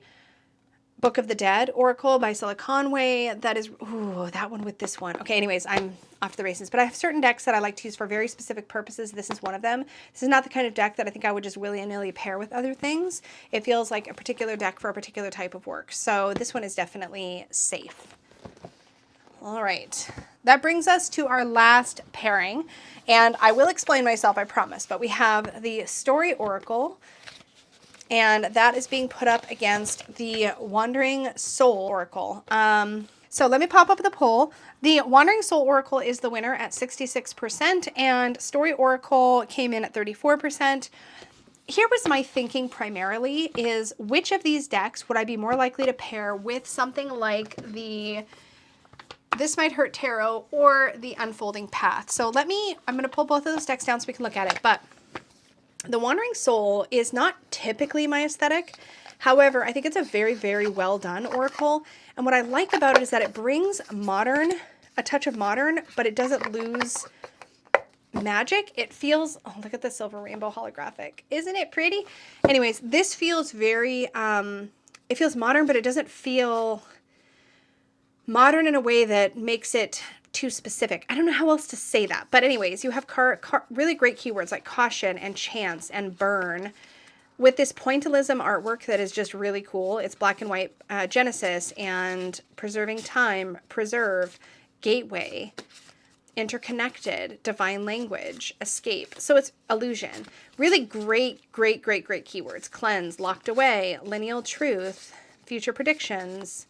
Speaker 1: Book of the Dead Oracle by Scylla Conway. That is, ooh, that one with this one. Okay, anyways, I'm off to the races. But I have certain decks that I like to use for very specific purposes. This is one of them. This is not the kind of deck that I think I would just willy-nilly pair with other things. It feels like a particular deck for a particular type of work. So this one is definitely safe. All right, that brings us to our last pairing. And I will explain myself, I promise. But we have the Story Oracle, and that is being put up against the Wandering Soul Oracle. So let me pop up the poll. The Wandering Soul Oracle is the winner at 66%, and Story Oracle came in at 34%. Here was my thinking primarily is which of these decks would I be more likely to pair with something like the This Might Hurt Tarot or the Unfolding Path. So I'm going to pull both of those decks down so we can look at it. But the Wandering Soul is not typically my aesthetic. However, I think it's a very, very well done oracle. And what I like about it is that it brings modern, a touch of modern, but it doesn't lose magic. It feels, oh, look at the silver rainbow holographic. Isn't it pretty? Anyways, this feels very, it feels modern, but it doesn't feel modern in a way that makes it too specific. I don't know how else to say that. But anyways, you have really great keywords like caution and chance and burn with this pointillism artwork that is just really cool. It's black and white Genesis and preserving time, preserve, gateway, interconnected, divine language, escape. So it's illusion. Really great keywords. Cleanse, locked away, lineal truth, future predictions.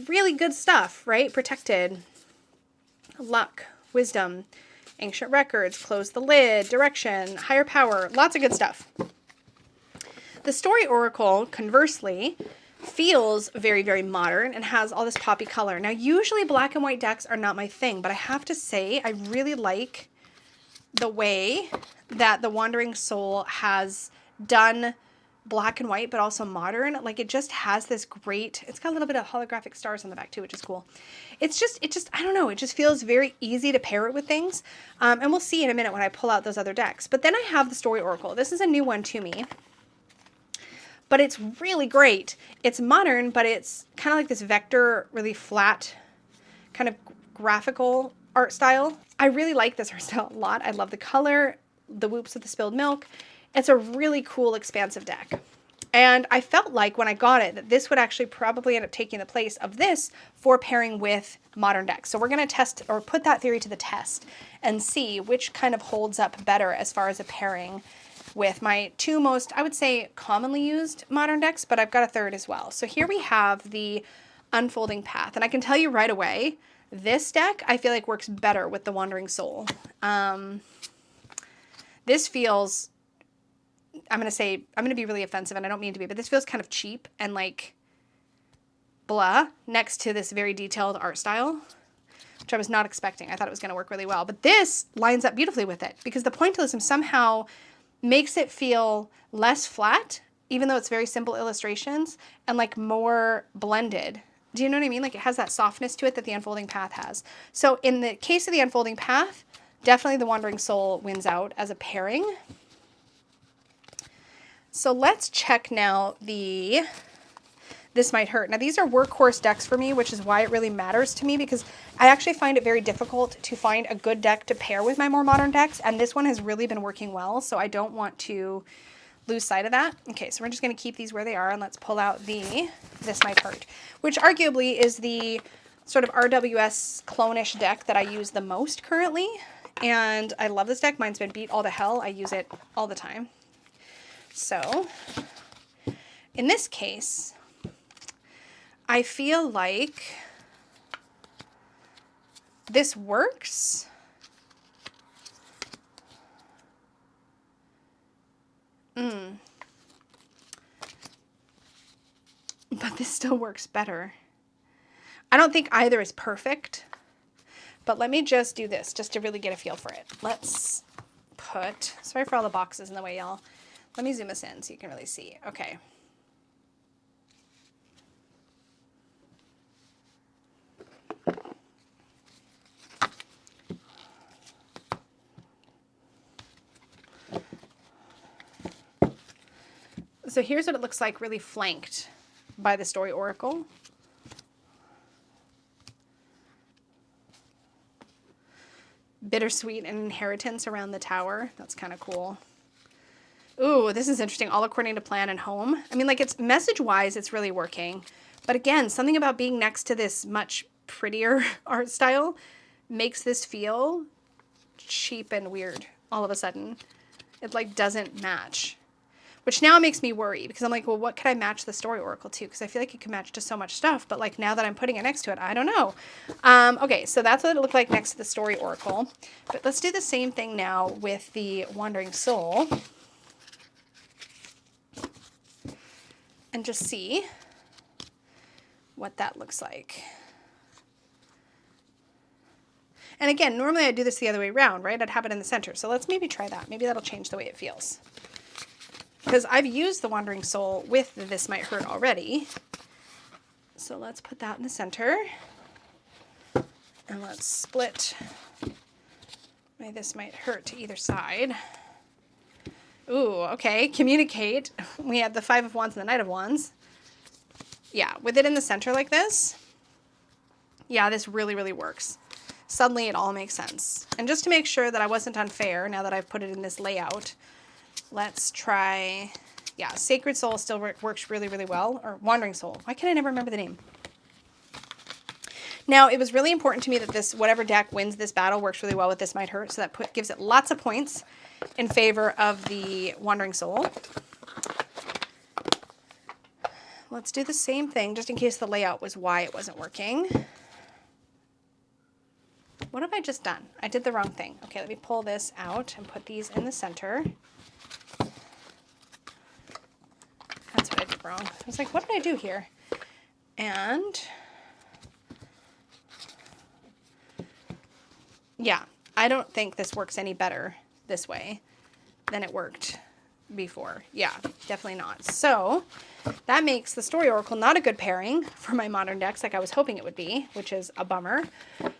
Speaker 1: Really good stuff, right? Protected, luck, wisdom, ancient records, close the lid, direction, higher power, lots of good stuff. The Story Oracle, conversely, feels very, very modern and has all this poppy color. Now, usually black and white decks are not my thing, but I have to say I really like the way that the Wandering Soul has done black and white, but also modern. Like it just has this great, it's got a little bit of holographic stars on the back too, which is cool. It just, I don't know, it just feels very easy to pair it with things. And we'll see in a minute when I pull out those other decks. But then I have the Story Oracle. This is a new one to me, but it's really great. It's modern, but it's kind of like this vector, really flat, kind of graphical art style. I really like this art style a lot. I love the color, the whoops of the spilled milk. It's a really cool, expansive deck. And I felt like when I got it that this would actually probably end up taking the place of this for pairing with modern decks. So we're going to test or put that theory to the test and see which kind of holds up better as far as a pairing with my two most, I would say, commonly used modern decks, but I've got a third as well. So here we have the Unfolding Path. And I can tell you right away, this deck I feel like works better with the Wandering Soul. This feels, I'm going to be really offensive and I don't mean to be, but this feels kind of cheap and like blah next to this very detailed art style, which I was not expecting. I thought it was going to work really well, but this lines up beautifully with it because the pointillism somehow makes it feel less flat, even though it's very simple illustrations and like more blended. Do you know what I mean? Like it has that softness to it that the Unfolding Path has. So in the case of the Unfolding Path, definitely the Wandering Soul wins out as a pairing. So let's check now the This Might Hurt. Now these are workhorse decks for me, which is why it really matters to me because I actually find it very difficult to find a good deck to pair with my more modern decks. And this one has really been working well. So I don't want to lose sight of that. Okay, so we're just going to keep these where they are and let's pull out the This Might Hurt, which arguably is the sort of RWS clone-ish deck that I use the most currently. And I love this deck. Mine's been beat all to hell. I use it all the time. So in this case, I feel like this works. But this still works better. I don't think either is perfect, but let me just do this just to really get a feel for it. Let's put, sorry for all the boxes in the way, y'all. Let me zoom us in so you can really see. Okay. So here's what it looks like really flanked by the Story Oracle. Bittersweet and inheritance around the tower. That's kind of cool. Ooh, this is interesting. All according to plan and home. I mean, like it's message-wise, it's really working. But again, something about being next to this much prettier art style makes this feel cheap and weird all of a sudden. It like doesn't match. which now makes me worry because I'm like, well, what could I match the Story Oracle to? Because I feel like it could match to so much stuff, but like now that I'm putting it next to it, I don't know. Okay, so that's what it looked like next to the Story Oracle. But let's do the same thing now with the Wandering Soul. And just see what that looks like. And again, normally I do this the other way around, right? I'd have it in the center. So let's maybe try that. Maybe that'll change the way it feels. Because I've used the Wandering Soul with the This Might Hurt already. So let's put that in the center. And let's split my This Might Hurt to either side. Ooh, okay. Communicate. We have the Five of Wands and the Knight of Wands. Yeah, with it in the center like this. Yeah, this really, really works. Suddenly it all makes sense. And just to make sure that I wasn't unfair, now that I've put it in this layout, let's try, yeah, Sacred Soul still works really, really well. Or Wandering Soul. Why can I never remember the name? Now, it was really important to me that this, whatever deck wins this battle, works really well with This Might Hurt. So that gives it lots of points in favor of the Wandering Soul. Let's do the same thing, just in case the layout was why it wasn't working. What have I just done? I did the wrong thing. Okay, let me pull this out and put these in the center. That's what I did wrong. I was like, what did I do here? And yeah, I don't think this works any better this way than it worked before. Yeah, definitely not. So that makes the Story Oracle not a good pairing for my modern decks like I was hoping it would be, which is a bummer.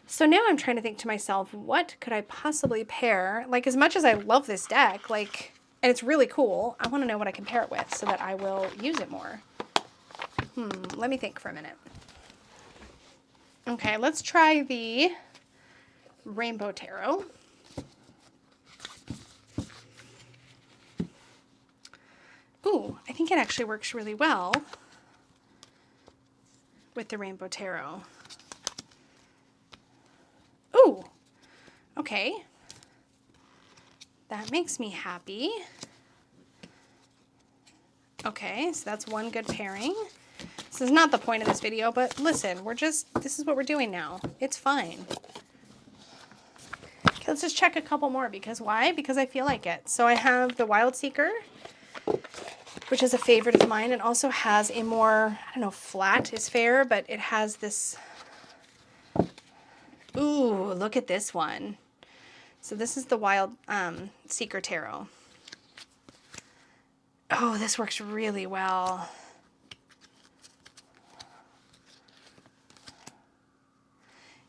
Speaker 1: So now I'm trying to think to myself, what could I possibly pair? Like, as much as I love this deck, like, and it's really cool, I want to know what I can pair it with so that I will use it more. Let me think for a minute. Okay, let's try the Rainbow Tarot. Ooh, I think it actually works really well with the Rainbow Tarot. Ooh, okay. That makes me happy. Okay, so that's one good pairing. This is not the point of this video, but listen, this is what we're doing now. It's fine. Okay, let's just check a couple more because why? Because I feel like it. So I have the Wild Seeker, which is a favorite of mine. It also has a more, I don't know, flat is fair, but it has this, ooh, look at this one. So this is the Wild Seeker Tarot. Oh, this works really well.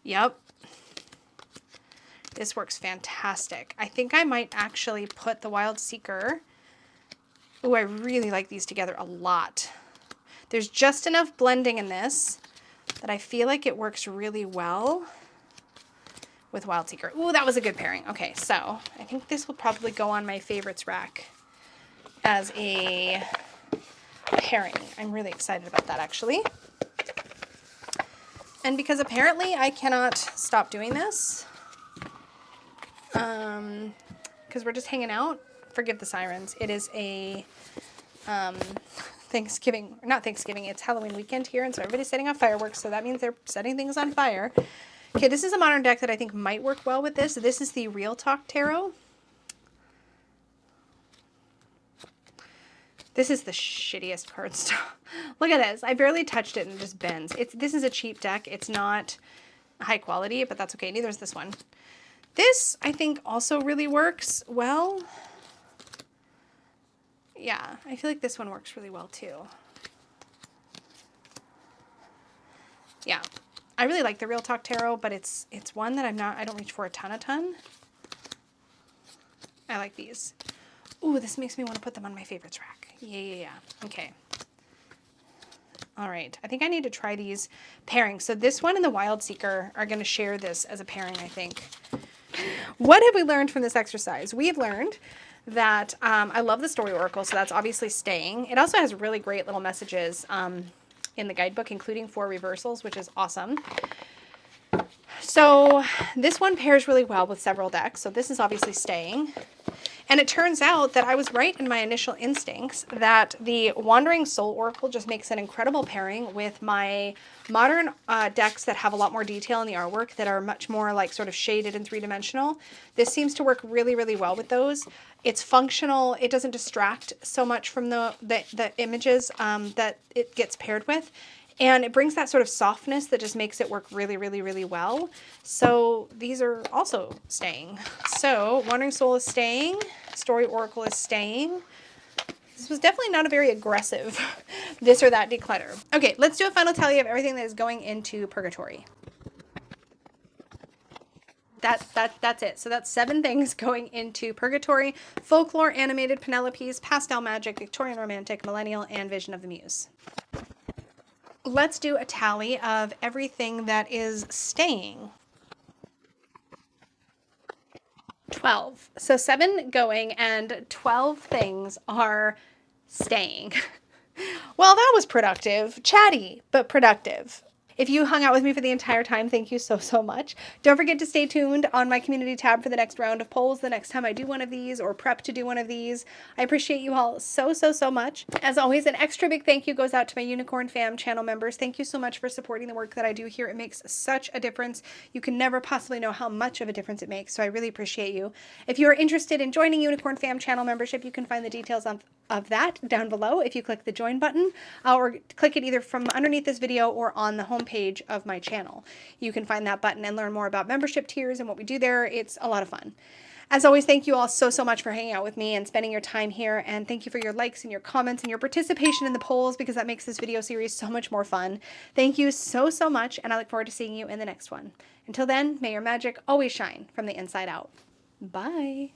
Speaker 1: Yep. This works fantastic. I think I might actually put the Wild Seeker. Ooh, I really like these together a lot. There's just enough blending in this that I feel like it works really well with Wild Seeker. Ooh, that was a good pairing. Okay, so I think this will probably go on my favorites rack as a pairing. I'm really excited about that, actually. And because apparently I cannot stop doing this, because we're just hanging out, forgive the sirens. It is a Thanksgiving, not Thanksgiving, it's Halloween weekend here, and so everybody's setting off fireworks, so that means they're setting things on fire. Okay, this is a modern deck that I think might work well with this. This is the Real Talk Tarot. This is the shittiest cardstock. Look at this. I barely touched it and it just bends. This is a cheap deck. It's not high quality, but that's okay. Neither is this one. This, I think, also really works well. Yeah, I feel like this one works really well too. Yeah, I really like the Real Talk Tarot, but it's one that I don't reach for a ton. I like these. Ooh, this makes me want to put them on my favorites rack. Yeah. Okay. All right. I think I need to try these pairings. So this one and the Wild Seeker are going to share this as a pairing, I think. What have we learned from this exercise? We have learned that I love the Story Oracle, so that's obviously staying. It also has really great little messages in the guidebook, including 4 reversals, which is awesome. So this one pairs really well with several decks, so this is obviously staying. And it turns out that I was right in my initial instincts that the Wandering Soul Oracle just makes an incredible pairing with my modern decks that have a lot more detail in the artwork, that are much more like sort of shaded and three-dimensional. This seems to work really, really well with those. It's functional. It doesn't distract so much from the images that it gets paired with. And it brings that sort of softness that just makes it work really, really, really well. So these are also staying. So Wandering Soul is staying. Story Oracle is staying. This was definitely not a very aggressive this or that declutter. Okay, let's do a final tally of everything that is going into Purgatory. That's it. So that's 7 things going into Purgatory: Folklore, Animated, Penelope's, Pastel Magic, Victorian Romantic, Millenial, and Vision of the Muse. Let's do a tally of everything that is staying. 12. So 7 going and 12 things are staying. Well, that was productive. Chatty, but productive. If you hung out with me for the entire time, thank you so, so much. Don't forget to stay tuned on my community tab for the next round of polls the next time I do one of these or prep to do one of these. I appreciate you all so, so, so much. As always, an extra big thank you goes out to my Unicorn Fam channel members. Thank you so much for supporting the work that I do here. It makes such a difference. You can never possibly know how much of a difference it makes, so I really appreciate you. If you are interested in joining Unicorn Fam channel membership, you can find the details of that down below if you click the join button, or click it either from underneath this video or on the home page of my channel. You can find that button and learn more about membership tiers and what we do there. It's a lot of fun. As always, thank you all so, so much for hanging out with me and spending your time here. And thank you for your likes and your comments and your participation in the polls, because that makes this video series so much more fun. Thank you so, so much. And I look forward to seeing you in the next one. Until then, may your magic always shine from the inside out. Bye.